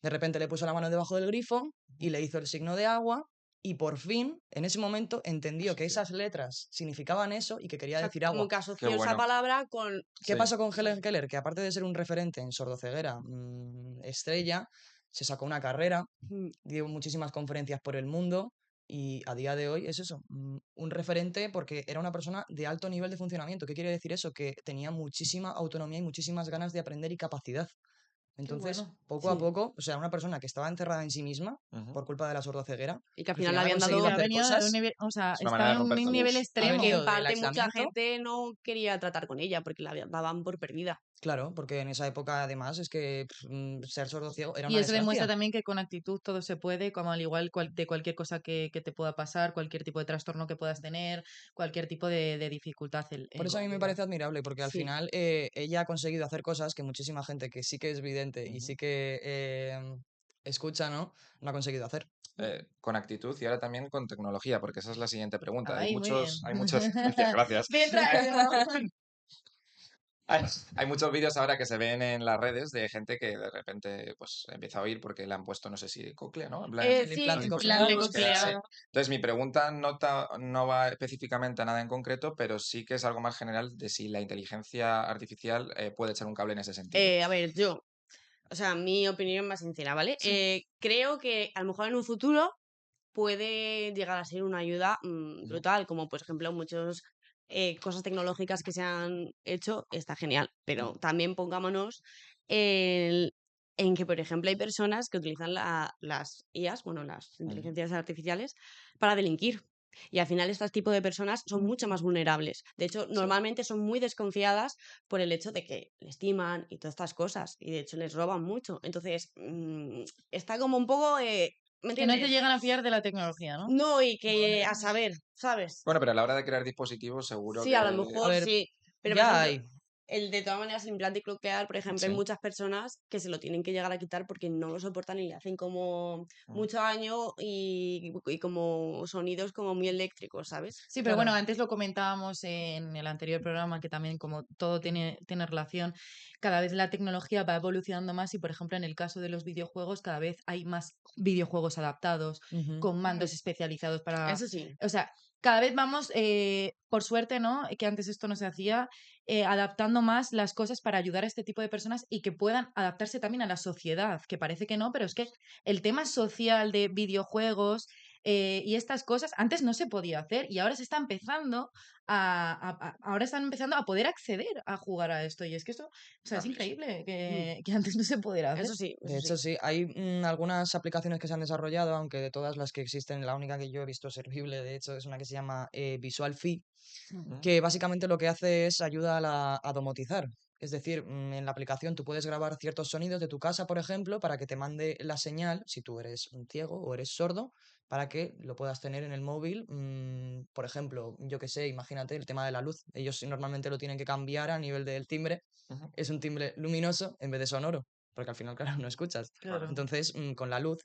de repente le puso la mano debajo del grifo y le hizo el signo de agua y por fin, en ese momento, entendió que Asoció. esas letras significaban eso y que O quería sea, decir como agua. que Qué asoció esa bueno. palabra con. ¿Qué Sí. pasó con Helen ¿Sabes? Keller? Que aparte de ser un referente en sordoceguera estrella, se sacó una carrera, Mm. dio muchísimas conferencias por el mundo y a día de hoy es eso, un referente porque era una persona de alto nivel de funcionamiento. ¿Qué quiere decir eso? Que tenía muchísima autonomía y muchísimas ganas de aprender y capacidad. Qué Entonces, bueno. poco a Sí. poco, o sea, una persona que estaba encerrada en sí misma Ujú. por culpa de la sordoceguera, Y que al al final le final ha habían conseguido Que dado. ha hacer venido de un cosas, nivel, o sea, Es una manera estaba de en un romper nivel tabús. ha Y que extremo. en venido del parte mucha aislamiento. gente no quería tratar con ella porque la daban por perdida. Claro, porque en esa época además es que ser sordo-ciego era Y una eso demuestra desgracia. también que con actitud todo se puede, como al igual de cualquier cosa que te pueda pasar, cualquier tipo de trastorno que puedas tener, cualquier tipo de dificultad Por en eso a la mí me vida. parece admirable, porque al Sí. final ella ha conseguido hacer cosas que muchísima gente que sí que es vidente y Ujú. sí que escucha, ¿no? No ha conseguido hacer. Con actitud y ahora también con tecnología, porque esa es la siguiente pregunta. Ay, muy bien. Hay muchos, gracias, gracias. Bien traído. Hay, hay muchos vídeos ahora que se ven en las redes de gente que de repente pues empieza a oír porque le han puesto, no sé si cóclea, ¿no? En plan, El Sí, implante Plan de coclear, sí. coclear. Entonces mi pregunta no va específicamente a nada en concreto, pero sí que es algo más general de si la inteligencia artificial puede echar un cable en ese sentido. a ver, o sea, mi opinión más sincera, ¿vale? sí. Creo que a lo mejor en un futuro puede llegar a ser una ayuda Ujú. brutal, como por ejemplo muchas cosas tecnológicas que se han hecho, está genial, pero también pongámonos el- en que, por ejemplo, hay personas que utilizan las IAs, bueno, las Ujú. inteligencias artificiales, para delinquir. Y al final, este tipo de personas son mucho más vulnerables. De hecho, Sí. normalmente son muy desconfiadas por el hecho de que les timan y todas estas cosas. Y de hecho, les roban mucho. Entonces, está como un poco. ¿Me Que no te entiendes? llegan a fiar de la tecnología, ¿no? No, y que a saber, ¿sabes? Bueno, pero a la hora de crear dispositivos seguro Sí, que... a lo A mejor ver, sí. Pero, por ya ejemplo, hay. de todas maneras, el implante coclear, por ejemplo, hay Sí. muchas personas que se lo tienen que llegar a quitar porque no lo soportan y le hacen como Mm. mucho daño y como sonidos como muy eléctricos, ¿sabes? Sí, pero Claro, bueno, antes lo comentábamos en el anterior programa que también como todo tiene relación, cada vez la tecnología va evolucionando más y por ejemplo en el caso de los videojuegos cada vez hay más videojuegos adaptados ujú, con mandos especializados para... Eso sí. O sea, cada vez vamos, por suerte, ¿no? Que antes esto no se hacía, adaptando más las cosas para ayudar a este tipo de personas y que puedan adaptarse también a la sociedad, que parece que no, pero es que el tema social de videojuegos y estas cosas antes no se podía hacer y ahora se está empezando ahora están empezando a poder acceder a jugar a esto. Y es que eso, o sea, es También sí. increíble Mm, que antes no se pudiera hacer. Eso sí, De eso hecho, sí. sí, hay algunas aplicaciones que se han desarrollado, aunque de todas las que existen, la única que yo he visto servible, de hecho, es una que se llama Visual Fi, Mm. que básicamente lo que hace es ayuda a domotizar. Es decir, en la aplicación tú puedes grabar ciertos sonidos de tu casa, por ejemplo, para que te mande la señal, si tú eres un ciego o eres sordo, para que lo puedas tener en el móvil. Por ejemplo, yo qué sé, imagínate el tema de la luz. Ellos normalmente lo tienen que cambiar a nivel del timbre. Ujú. Es un timbre luminoso en vez de sonoro, porque al final, claro, no escuchas. Claro. Entonces, con la luz,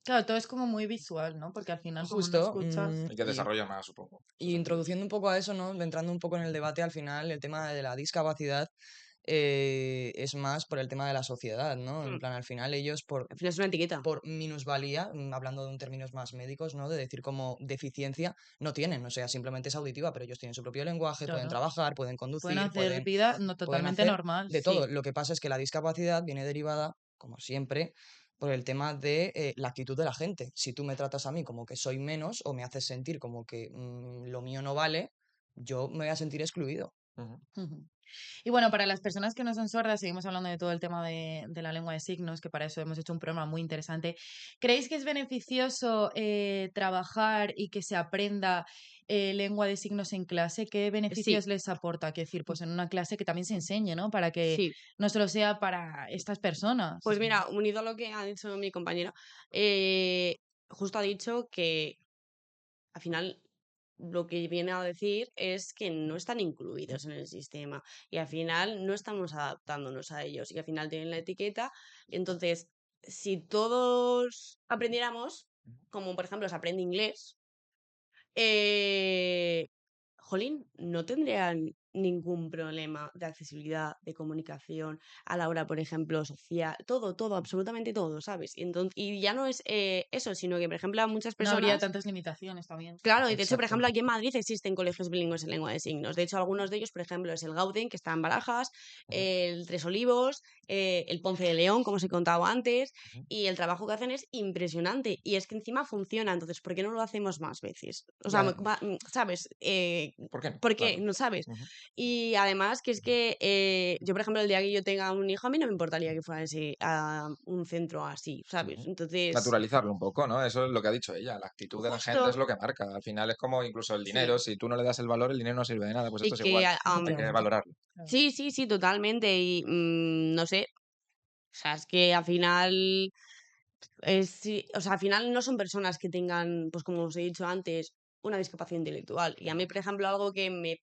Claro, todo es como muy visual, ¿no? Porque al final, como no justo, escuchas. Y que desarrolla más, supongo. y introduciendo un poco a eso, ¿no? Entrando un poco en el debate al final, el tema de la discapacidad es más por el tema de la sociedad, ¿no? En Mm, plan, al final ellos Al final es una etiqueta. por minusvalía, hablando de un términos más médicos, ¿no? De decir como deficiencia, no tienen, o sea, simplemente es auditiva, pero ellos tienen su propio lenguaje, pueden Claro. trabajar, pueden Pueden conducir, hacer vida no, pueden totalmente hacer normal, de sí. todo. Lo que pasa es que la discapacidad viene derivada, como siempre, por el tema de la actitud de la gente. Si tú me tratas a mí como que soy menos o me haces sentir como que lo mío no vale, yo me voy a sentir excluido. Ujú. Ujú. Y bueno, para las personas que no son sordas, seguimos hablando de todo el tema de la lengua de signos, que para eso hemos hecho un programa muy interesante. ¿Creéis que es beneficioso trabajar y que se aprenda lengua de signos en clase? ¿Qué Sí, beneficios les aporta? Quiero decir, pues en una clase que también se enseñe, ¿no? Para que sí. no solo sea para estas personas. Pues mira, unido a lo que ha dicho mi compañera, eh, justo ha dicho que al final lo que viene a decir es que no están incluidos en el sistema y al final no estamos adaptándonos a ellos y al final tienen la etiqueta. Entonces, si todos aprendiéramos, como por ejemplo se aprende inglés, eh, jolín, no tendrían ningún problema de accesibilidad, de comunicación, a la hora, por ejemplo, social, todo, todo, absolutamente todo, ¿sabes? Y, y ya no es eso, sino que, por ejemplo, a muchas No habría personas. tantas limitaciones también. Claro, y de hecho, por Exacto. ejemplo, aquí en Madrid existen colegios bilingües en lengua de signos. De hecho, algunos de ellos, por ejemplo, es el Gauden, que está en Barajas, Ujú. el Tres Olivos, el Ponce de León, como os he contado antes, Ujú. y el trabajo que hacen es impresionante. Y es que encima funciona, entonces, ¿por qué no lo hacemos más veces? O Y sea, ade- ¿sabes? ¿Por qué no? ¿Por qué? Claro. No sabes. Ujú. Y además, que es que yo, por ejemplo, el día que yo tenga un hijo, a mí no me importaría que fuera a un centro así, ¿sabes? Ujú. Entonces, Naturalizarlo un poco, ¿no? Eso es lo que ha dicho ella. La actitud de la gente es justo, lo que marca. Al final es como incluso el sí. dinero. Si tú no le das el valor, el dinero no sirve de nada. Pues Y esto es que igual. Hay que Efectivamente. valorarlo. Claro. sí, sí, sí, totalmente. Y no sé, o sea, es que al final, sí, o sea, al final no son personas que tengan, pues como os he dicho antes, una discapacidad intelectual. Y a mí, por ejemplo, algo que me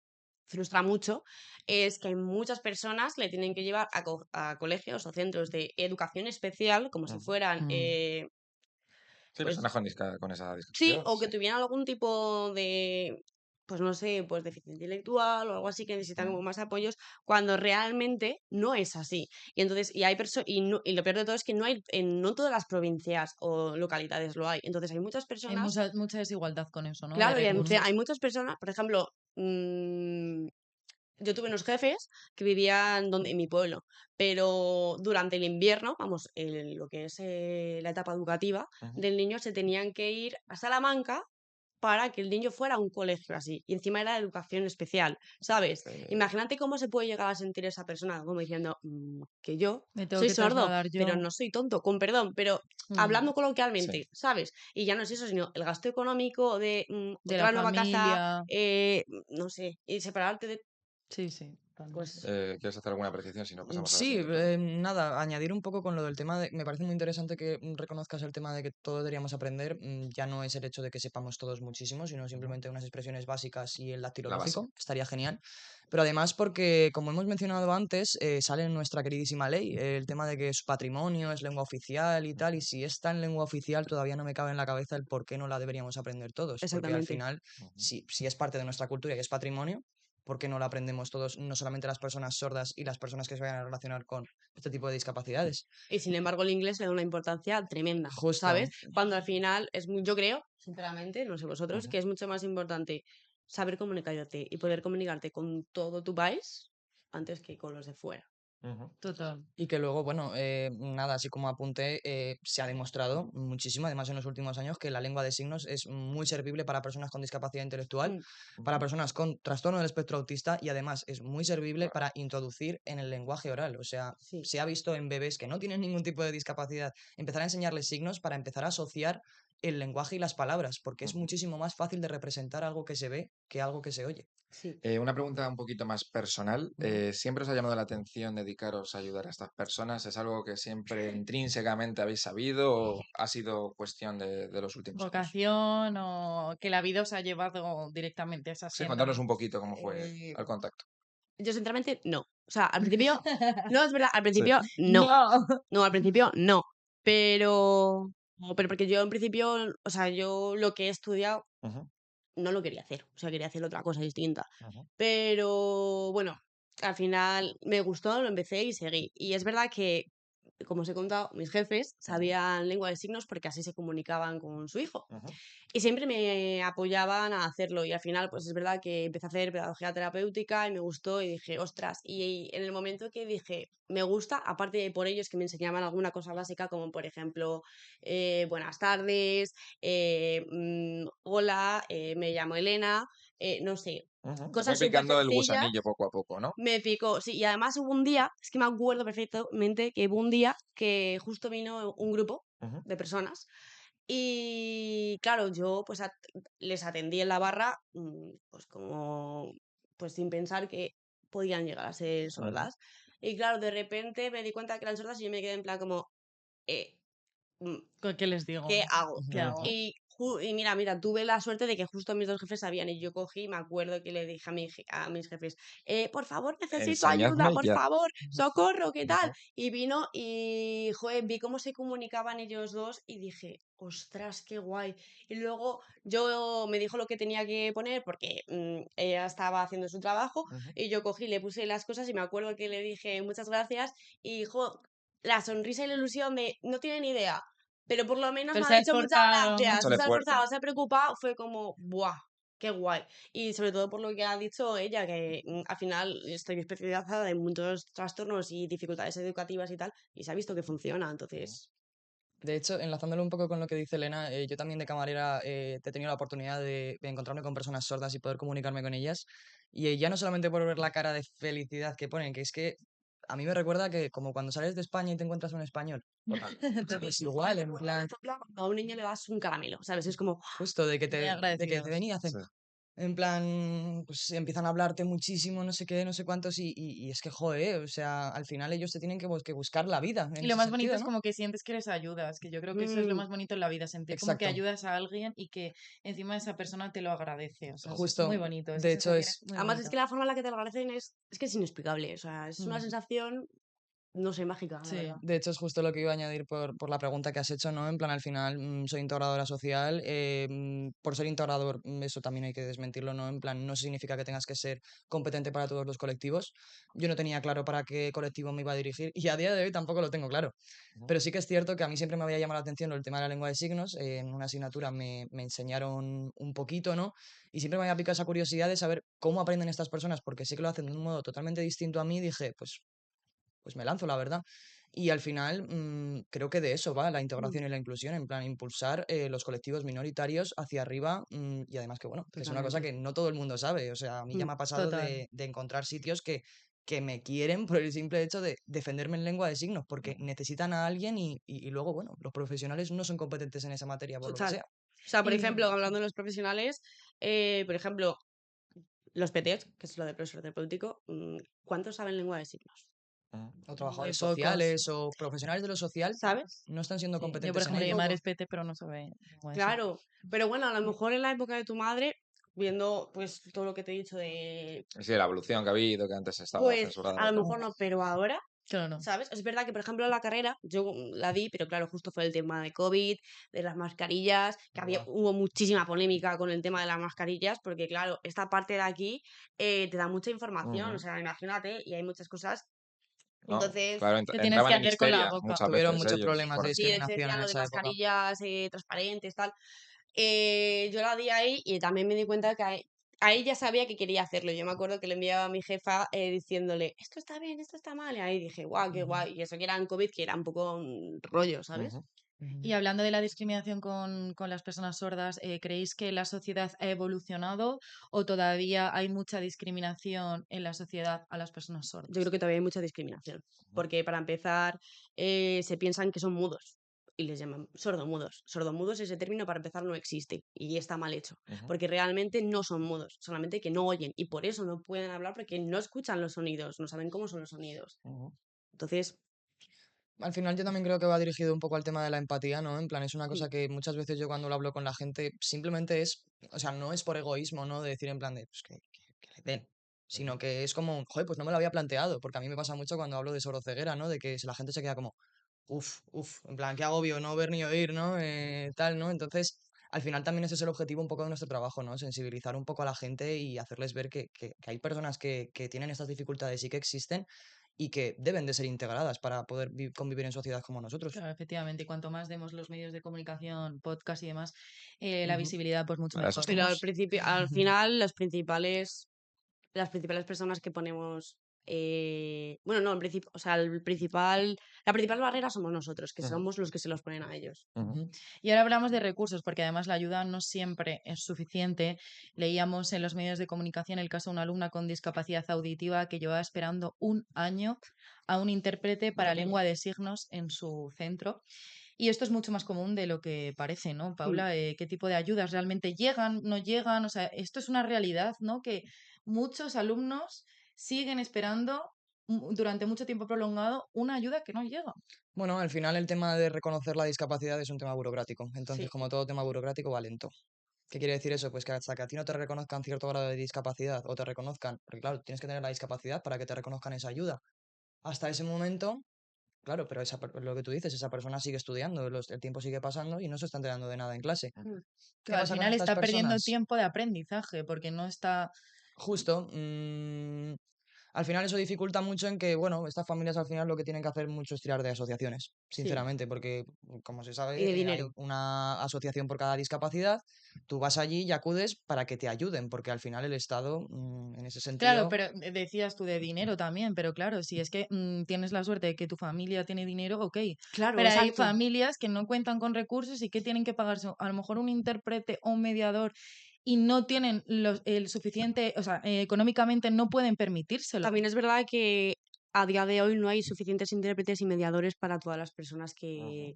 frustra mucho es que muchas personas le tienen que llevar a colegios o centros de educación especial como si Ujú. fueran, Mm. Sí, pues personas con esa sí, discapacidad, o sí. que tuvieran algún tipo de, pues no sé, pues deficiencia intelectual o algo así que necesitan como Ujú. más apoyos, cuando realmente no es así. Y entonces, y hay y lo peor de todo es que no hay, en no todas las provincias o localidades lo hay. Entonces hay muchas Hay personas, mucha desigualdad con eso, ¿no? De claro, y recursos. hay muchas personas, por ejemplo, yo tuve unos jefes que vivían en mi pueblo, pero durante el invierno, vamos, lo que es la etapa educativa Ujú. del niño, se tenían que ir a Salamanca para que el niño fuera a un colegio así. Y encima era de educación especial, ¿sabes? Eh, Imagínate cómo se puede llegar a sentir esa persona, como diciendo que yo Me tengo soy que sordo, trasladar pero yo. no soy tonto, con perdón, pero Mm. hablando sí. coloquialmente, ¿sabes? Y ya no es eso, sino el gasto económico de De la otra nueva casa, familia. no sé, y separarte de, Sí, sí, totalmente. pues, ¿Quieres hacer alguna apreciación? Si no, pasamos a la Sí, siguiente pregunta. nada, añadir un poco con lo del tema de, me parece muy interesante que reconozcas el tema de que todos deberíamos aprender, ya no es el hecho de que sepamos todos muchísimo, sino Ujú. simplemente unas expresiones básicas y el La base. dactilológico, estaría genial, pero además porque, como hemos mencionado antes, sale en nuestra queridísima ley el tema de que es patrimonio, es lengua oficial y tal, y si está en lengua oficial todavía no me cabe en la cabeza el por qué no la deberíamos aprender todos, porque al exactamente. final, Ujú. si es parte de nuestra cultura y es patrimonio, ¿por qué no lo aprendemos todos, no solamente las personas sordas y las personas que se vayan a relacionar con este tipo de discapacidades? Y sin embargo, el inglés le da una importancia tremenda, Justo, ¿sabes? Cuando al final es muy, yo creo, sinceramente, no sé vosotros, Ujú. que es mucho más importante saber comunicarte y poder comunicarte con todo tu país antes que con los de fuera. Ujú. Total. Y que luego, bueno, nada, así como apunté, se ha demostrado muchísimo, además en los últimos años, que la lengua de signos es muy servible para personas con discapacidad intelectual, para personas con trastorno del espectro autista y además es muy servible para introducir en el lenguaje oral. O sea, Sí. se ha visto en bebés que no tienen ningún tipo de discapacidad empezar a enseñarles signos para empezar a asociar el lenguaje y las palabras, porque es Ujú. muchísimo más fácil de representar algo que se ve que algo que se oye. Sí. Una pregunta un poquito más personal. Ujú. ¿Siempre os ha llamado la atención dedicaros a ayudar a estas personas? ¿Es algo que siempre intrínsecamente habéis sabido o ha sido cuestión de los últimos años? Vocación o que la vida os ha llevado directamente a esa Sí, senda, contanos ¿no? un poquito cómo fue Eh, el contacto. yo sinceramente no. O sea, al principio, no, es verdad, al Sí. principio no. No. No, al principio no. Pero, no, pero porque yo en principio, o sea, yo lo que he estudiado Ujú, no lo quería hacer. O sea, quería hacer otra cosa distinta. ujú, Pero bueno, al final me gustó, lo empecé y seguí. Y es verdad que, como os he contado, mis jefes ujú, sabían lengua de signos porque así se comunicaban con su hijo. ujú. Y siempre me apoyaban a hacerlo. Y al final, pues es verdad que empecé a hacer pedagogía terapéutica y me gustó y dije, ostras. Y en el momento que dije, me gusta, aparte de por ellos que me enseñaban alguna cosa básica, como por ejemplo, buenas tardes, hola, me llamo Elena, no sé, Ujú. Te fue cosas súper picando el sencillas, gusanillo poco a poco, ¿no? me picó. Sí, y además hubo un día, es que me acuerdo perfectamente que hubo un día que justo vino un grupo Ujú, de personas y claro, yo pues les atendí en la barra, pues como, pues sin pensar que podían llegar a ser ujú. sordas. Y claro, de repente me di cuenta que eran sordas y yo me quedé en plan como, eh, mm, ¿Qué les digo? ¿qué hago? ¿Qué hago? Ujú. Y mira, tuve la suerte de que justo mis dos jefes sabían y yo cogí, me acuerdo que le dije a mis jefes, por favor, necesito ayuda, Enseñadme por ya. favor, Ujú. socorro, ¿qué tal? Ujú. Y vino y, joder, vi cómo se comunicaban ellos dos y dije, ostras, qué guay. Y luego yo me dijo lo que tenía que poner porque ella estaba haciendo su trabajo Ujú. y yo cogí, le puse las cosas y me acuerdo que le dije muchas gracias y, la sonrisa y la ilusión de, no tiene ni idea. Pero por lo menos Pero me se ha ha dicho muchas esforzado. Ha gracias, hecho el se ha esfuerzo. esforzado, se ha preocupado, fue como, ¡buah! ¡Qué guay! Y sobre todo por lo que ha dicho ella, que al final estoy especializada en muchos trastornos y dificultades educativas y tal, y se ha visto que funciona, Ujú. entonces... De hecho, enlazándolo un poco con lo que dice Elena, yo también de camarera he tenido la oportunidad de encontrarme con personas sordas y poder comunicarme con ellas. Y ya no solamente por ver la cara de felicidad que ponen, que es que a mí me recuerda que como cuando sales de España y te encuentras un español. Total. Pues igual, en plan, Cuando a un niño le das un caramelo, ¿sabes? Es como, justo Muy de que te agradecidos. venía a hacer. Sí. En plan, pues empiezan a hablarte muchísimo, no sé qué, no sé cuántos, y es que, joder, o sea, al final ellos te tienen que buscar la vida en Y lo ese más bonito sentido, es ¿no? como que sientes que les ayudas, que yo creo que eso es lo mm, más bonito en la vida, sentir como que Exacto. ayudas a alguien y que encima esa persona te lo agradece. O sea, eso es muy Justo, bonito, esa de hecho sensación es es, muy además es bonita. que la forma en la que te lo agradecen es que es inexplicable, o sea, es una Mm, sensación, no sé, mágica, la sí. verdad. de hecho es justo lo que iba a añadir por la pregunta que has hecho, ¿no? En plan, al final soy integradora social, por ser integrador, eso también hay que desmentirlo, ¿no? En plan, no significa que tengas que ser competente para todos los colectivos. Yo no tenía claro para qué colectivo me iba a dirigir y a día de hoy tampoco lo tengo claro. Ujú. Pero sí que es cierto que a mí siempre me había llamado la atención el tema de la lengua de signos. En una asignatura me enseñaron un poquito, ¿no? Y siempre me había picado esa curiosidad de saber cómo aprenden estas personas, porque sí que lo hacen de un modo totalmente distinto a mí. Dije, pues me lanzo, la verdad. Y al final creo que de eso va la Mm, integración y la inclusión, en plan impulsar los colectivos minoritarios hacia arriba y además que, bueno, que es una cosa totalmente. que no todo el mundo sabe. O sea, a mí ya Mm, me ha pasado Total. de encontrar sitios que me quieren por el simple hecho de defenderme en lengua de signos, porque necesitan a alguien y luego, bueno, los profesionales no son competentes en esa materia, por lo que total. sea. O sea, por Y ejemplo, hablando de los profesionales, por ejemplo, los PTs, que es lo de profesor terapéutico, ¿cuántos saben lengua de signos? Ujú. O muy trabajadores pocos. sociales o profesionales de lo social ¿Sabes? no están siendo Sí. Yo, por competentes en ejemplo, mi ello. madre Pocos. es PT, pero no sabe lengua de signos. Claro, pero bueno, a lo mejor en la época de tu madre, viendo pues todo lo que te he dicho de, Sí, la evolución que ha habido, que antes estaba pues censurada a y lo tal. mejor no, pero ahora, Claro, no. ¿sabes? Es verdad que, por ejemplo, la carrera, yo la di, pero claro, justo fue el tema de COVID, de las mascarillas, que Guau. hubo muchísima polémica con el tema de las mascarillas, porque claro, esta parte de aquí te da mucha información, o Ujú. sea, imagínate, y hay muchas cosas. No, Entonces, claro, ¿Qué tienes entraban que en hacer con la histeria boca? muchas Tuvieron veces muchos ellos problemas por de eso. sí, discriminación decían en lo de esa época. mascarillas transparentes, tal. Yo la di ahí y también me di cuenta que ahí ya sabía que quería hacerlo. Yo me acuerdo que le enviaba a mi jefa diciéndole, esto está bien, esto está mal. Y ahí dije, guau, qué Ujú, guay. Y eso que era en COVID, que era un poco rollo, ¿sabes? Ujú. Y ujú. hablando de la discriminación con las personas sordas, ¿creéis que la sociedad ha evolucionado o todavía hay mucha discriminación en la sociedad a las personas Yo creo sordas? que todavía hay mucha discriminación. Porque para empezar, se piensan que son mudos y les llaman sordomudos. Sordomudos, ese término para empezar no existe y está mal hecho. Ujú. Porque realmente no son mudos, solamente que no oyen y por eso no pueden hablar porque no escuchan los sonidos, no saben cómo son los sonidos. Ujú. Entonces, Al final yo también creo que va dirigido un poco al tema de la empatía, ¿no? En plan, es una mm, cosa que muchas veces yo cuando lo hablo con la gente simplemente es, o sea, no es por egoísmo, ¿no? De decir en plan de, pues que le den, sino que es como, joder, pues no me lo había planteado, porque a mí me pasa mucho cuando hablo de sordoceguera, ¿no? De que la gente se queda como, en plan, qué agobio, no ver ni oír, ¿no? Tal, ¿no? Entonces, al final también ese es el objetivo un poco de nuestro trabajo, ¿no? Sensibilizar un poco a la gente y hacerles ver que hay personas que tienen estas dificultades y que existen y que deben de ser integradas para poder convivir en sociedad como nosotros. Claro, efectivamente, y cuanto más demos los medios de comunicación, podcast y demás, la Ujú. visibilidad pues mucho Para eso mejor. pero al estamos. principio, al final, las principales personas que ponemos, bueno, no, en principio, o sea, la principal barrera somos nosotros, que Ujú. somos los que se los ponen a ellos. Ujú. Ujú. Y ahora hablamos de recursos, porque además la ayuda no siempre es suficiente. Leíamos en los medios de comunicación el caso de una alumna con discapacidad auditiva que llevaba esperando un año a un intérprete para lengua de signos en su centro. Y esto es mucho más común de lo que parece, ¿no, Mm. Paula? ¿Qué tipo de ayudas realmente llegan, no llegan? O sea, esto es una realidad, ¿no? Que muchos alumnos siguen esperando durante mucho tiempo prolongado una ayuda que no llega. Bueno, al final el tema de reconocer la discapacidad es un tema burocrático. Entonces, Sí. como todo tema burocrático, va lento. ¿Qué quiere decir eso? Pues que hasta que a ti no te reconozcan cierto grado de discapacidad o te reconozcan, porque claro, tienes que tener la discapacidad para que te reconozcan esa ayuda. Hasta ese momento, claro, pero lo que tú dices, esa persona sigue estudiando, el tiempo sigue pasando y no se está enterando de nada en clase. Mm. ¿Qué Pero al pasa con final estas está perdiendo personas? tiempo de aprendizaje porque no está. Justo, al final eso dificulta mucho en que, bueno, estas familias al final lo que tienen que hacer mucho es tirar de asociaciones, Sí. sinceramente, porque como se Y sabe, de hay dinero. una asociación por cada discapacidad, tú vas allí y acudes para que te ayuden, porque al final el Estado, en ese Claro, sentido, pero decías tú de dinero también, pero claro, si es que tienes la suerte de que tu familia tiene dinero, ok, Claro, pero hay exacto. familias que no cuentan con recursos y que tienen que pagarse a lo mejor un intérprete o un mediador y no tienen el suficiente, o sea, económicamente no pueden permitírselo. También es verdad que a día de hoy no hay suficientes intérpretes y mediadores para todas las personas Ujú.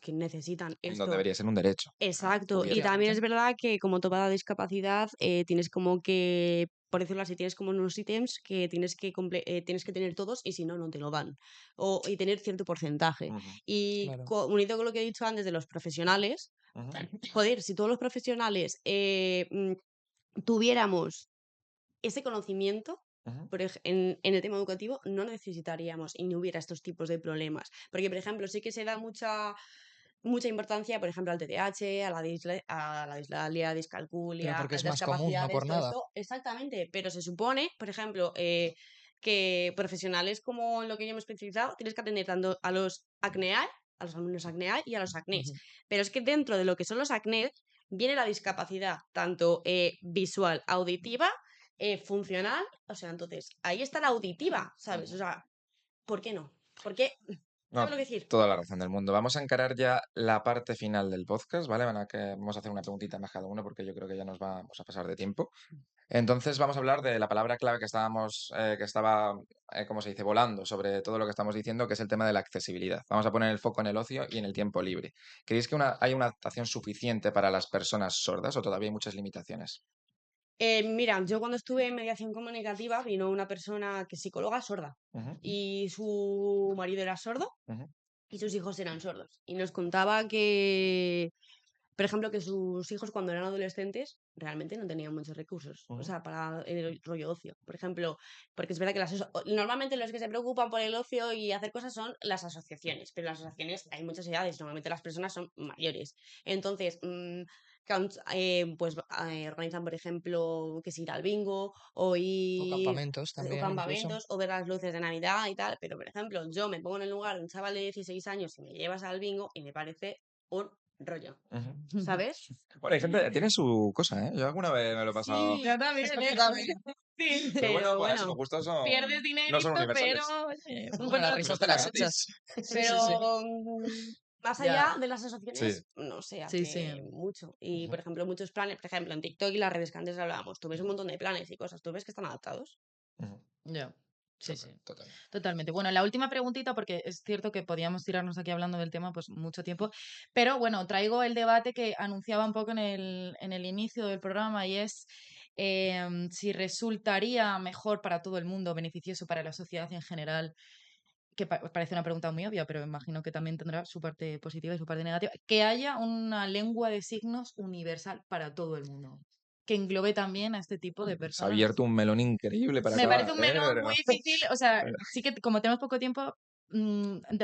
que necesitan Cuando esto. debería ser un derecho Exacto. Y cubierto. también efectivamente. es verdad que como toda discapacidad, tienes como que, por decirlo así, tienes como unos ítems que tienes que tener todos y si no, no te lo dan. Y tener cierto porcentaje. Ujú. Y Claro. unido con lo que he dicho antes de los profesionales, Ujú. joder, si todos los profesionales tuviéramos ese conocimiento Ujú. en el tema educativo, no necesitaríamos y no hubiera estos tipos de problemas. Porque, por ejemplo, sí que se da mucha importancia, por ejemplo, al TDAH, a la dislalia, Pero discalculia, porque a es las más común, no capacidades, por todo nada. esto, exactamente, pero se supone, por ejemplo, que profesionales como lo que yo me he especializado, tienes que atender tanto a los acneal, a los alumnos acneal y a los acnés. Ujú. Pero es que dentro de lo que son los acnés viene la discapacidad, tanto visual, auditiva, funcional, o sea, entonces, ahí está la auditiva, ¿sabes? O Ujú. sea, ¿por qué no? ¿Por qué? No, ¿Sabes lo que decir? toda la razón del mundo. Vamos a encarar ya la parte final del podcast, ¿vale? Vamos a hacer una preguntita más cada uno porque yo creo que ya nos vamos a pasar de tiempo. Entonces vamos a hablar de la palabra clave que estaba, ¿cómo se dice? Volando sobre todo lo que estamos diciendo, que es el tema de la accesibilidad. Vamos a poner el foco en el ocio y en el tiempo libre. ¿Creéis que hay una adaptación suficiente para las personas sordas o todavía hay muchas limitaciones? Mira, yo cuando estuve en mediación comunicativa vino una persona que es psicóloga sorda Ujú. y su marido era sordo Ujú. y sus hijos eran sordos. Y nos contaba que, por ejemplo, que sus hijos cuando eran adolescentes realmente no tenían muchos recursos, o Ujú. sea, para el rollo ocio. Por ejemplo, porque es verdad que normalmente los que se preocupan por el ocio y hacer cosas son las asociaciones, pero las asociaciones hay muchas edades, normalmente las personas son mayores. Entonces, pues organizan, por ejemplo, que es ir al bingo o O ir campamentos o también, incluso. campamentos o ver las luces de Navidad y tal, pero por ejemplo, yo me pongo en el lugar de un chaval de 16 años y me llevas al bingo y me parece un rollo, Ujú. ¿sabes? Bueno, hay gente, tiene su cosa, ¿eh? Yo alguna vez me lo he pasado. Yo también, Sí, Pero bueno, Pero pues así bueno, los gustos son, pierdes no dinerito, son universales. pero oye, un Bueno, buen la rato. risa No te estará las gratis. echas. Sí, sí, pero sí. más Ya. allá de las Sí. asociaciones no se Sí, sí. hace mucho. Y, Ujú. por ejemplo, muchos planes, por ejemplo, en TikTok y las redes que antes hablábamos, tú ves un montón de planes y cosas, tú ves que están adaptados. Ujú. Ya. Sí, Total, sí. totalmente. Totalmente. Bueno, la última preguntita, porque es cierto que podíamos tirarnos aquí hablando del tema pues mucho tiempo, pero bueno, traigo el debate que anunciaba un poco en el inicio del programa y es si resultaría mejor para todo el mundo, beneficioso para la sociedad en general, que parece una pregunta muy obvia, pero imagino que también tendrá su parte positiva y su parte negativa, que haya una lengua de signos universal para todo el mundo, que englobe también a este tipo de Se ha personas. abierto un melón increíble para Me acabar, parece un ¿eh? melón Pero- muy difícil, o sea, sí que como tenemos poco tiempo,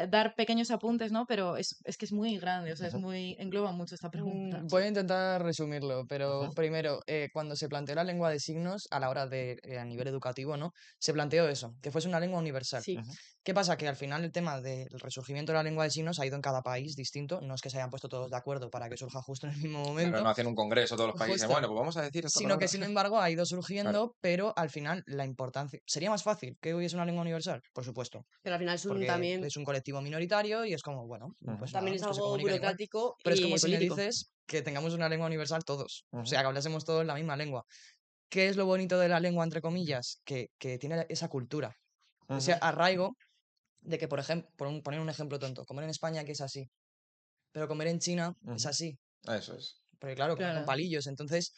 dar pequeños apuntes, ¿no? Pero es que es muy grande, o sea, Ujú, engloba mucho esta pregunta. Voy a intentar resumirlo, pero ujú, primero, cuando se planteó la lengua de signos a la hora de, a nivel educativo, ¿no? Se planteó eso, que fuese una lengua universal. Sí. ujú. ¿Qué pasa? Que al final el tema del resurgimiento de la lengua de signos ha ido en cada país distinto, no es que se hayan puesto todos de acuerdo para que surja justo en el mismo Claro, momento, no hacen un congreso todos los países. justo, Bueno, pues vamos a decir esta sino que palabra. sin embargo ha ido Claro. surgiendo, pero al final la importancia... ¿Sería más fácil que hubiese una lengua universal? Por supuesto, Pero al final porque es un colectivo minoritario y es como, bueno, Ujú, pues nada, también es pues que se algo comuniquen igual. burocrático Pero es como y si me político. dices que tengamos una lengua universal todos, o ujú, sea, que hablásemos todos la misma lengua. ¿Qué es lo bonito de la lengua, entre comillas? Que tiene esa cultura, ese ujú, arraigo de que, por ejemplo, poner un ejemplo tonto, comer en España que es así, pero comer en China es ujú. así. Eso es. Porque claro, comen con Claro. palillos, entonces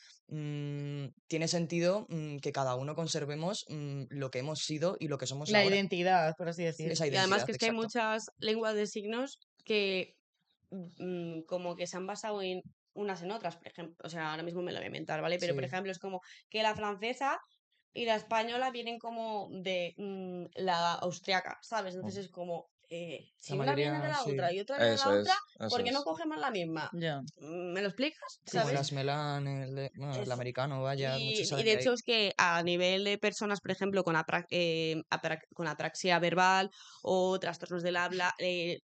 tiene sentido que cada uno conservemos lo que hemos sido y lo que somos La ahora. identidad, por así decir. Esa Y además identidad, que es que hay exacto. muchas lenguas de signos que como que se han basado en unas en otras, por ejemplo. O sea, ahora mismo me lo voy a inventar, ¿vale? Pero, por Sí, ejemplo, es como que la francesa y la española vienen como de la austriaca, ¿sabes? Entonces Ujú. es como, la si una viene de mayoría, la sí. otra y otra viene de la otra, Eso ¿por qué no es. cogemos la misma? Ya. ¿Me lo explicas? Sí, Como el sí. ¿Sabes? asmelán, bueno, el Es, americano, vaya, muchos y salen de de ahí. hecho es que a nivel de personas, por ejemplo, con apraxia verbal o trastornos del habla,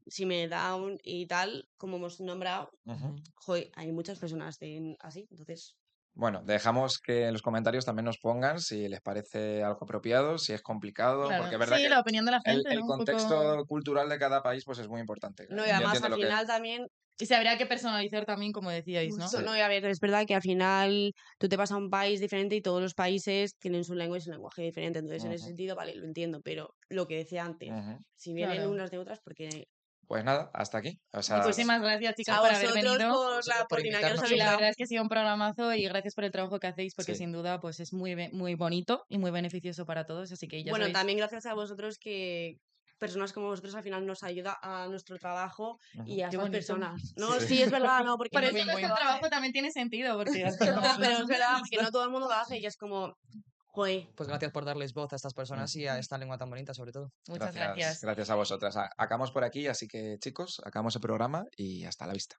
síndrome de Down y tal, como hemos nombrado, Ujú. Ujú. joder, hay muchas personas así, entonces... Bueno, dejamos que en los comentarios también nos pongan si les parece algo apropiado, si es complicado, porque Claro. es verdad Sí, que la opinión de la el, gente, el ¿no? Un poco. contexto cultural de cada país pues es muy importante. No, y Yo además entiendo al lo que... final también, Y se habría que personalizar también, como decíais, ¿no? Sí. justo, no, y a ver, es verdad que al final tú te vas a un país diferente y todos los países tienen su lengua y su lenguaje diferente, entonces en ese Ujú, sentido, vale, lo entiendo, pero lo que decía antes, ujú. si vienen Claro. unas de otras, porque Pues nada, hasta aquí. O sea, Muchísimas gracias, chicas, a por haber vosotros venido. por la Vosotros por oportunidad que nos invitarnos, Y habéis la hombre. dado. verdad es que ha sido un programazo y gracias por el trabajo que hacéis, porque sí. sin duda pues es muy bonito y muy beneficioso para todos. Así que ya Bueno, sabéis. también gracias a vosotros que personas como vosotros al final nos ayuda a nuestro trabajo y Ujú. a Qué estas bonito. personas. No, Sí. sí, es verdad, no, porque Por no eso todo el nuestro mundo lo hace. trabajo también tiene sentido, porque al No, final. pero es verdad, porque no todo el mundo lo hace y es como, joder. Pues gracias por darles voz a estas personas y Ujú. a esta lengua tan bonita, sobre todo. Muchas Gracias, gracias. gracias a vosotras. Acabamos por aquí, así que chicos, acabamos el programa y hasta la vista.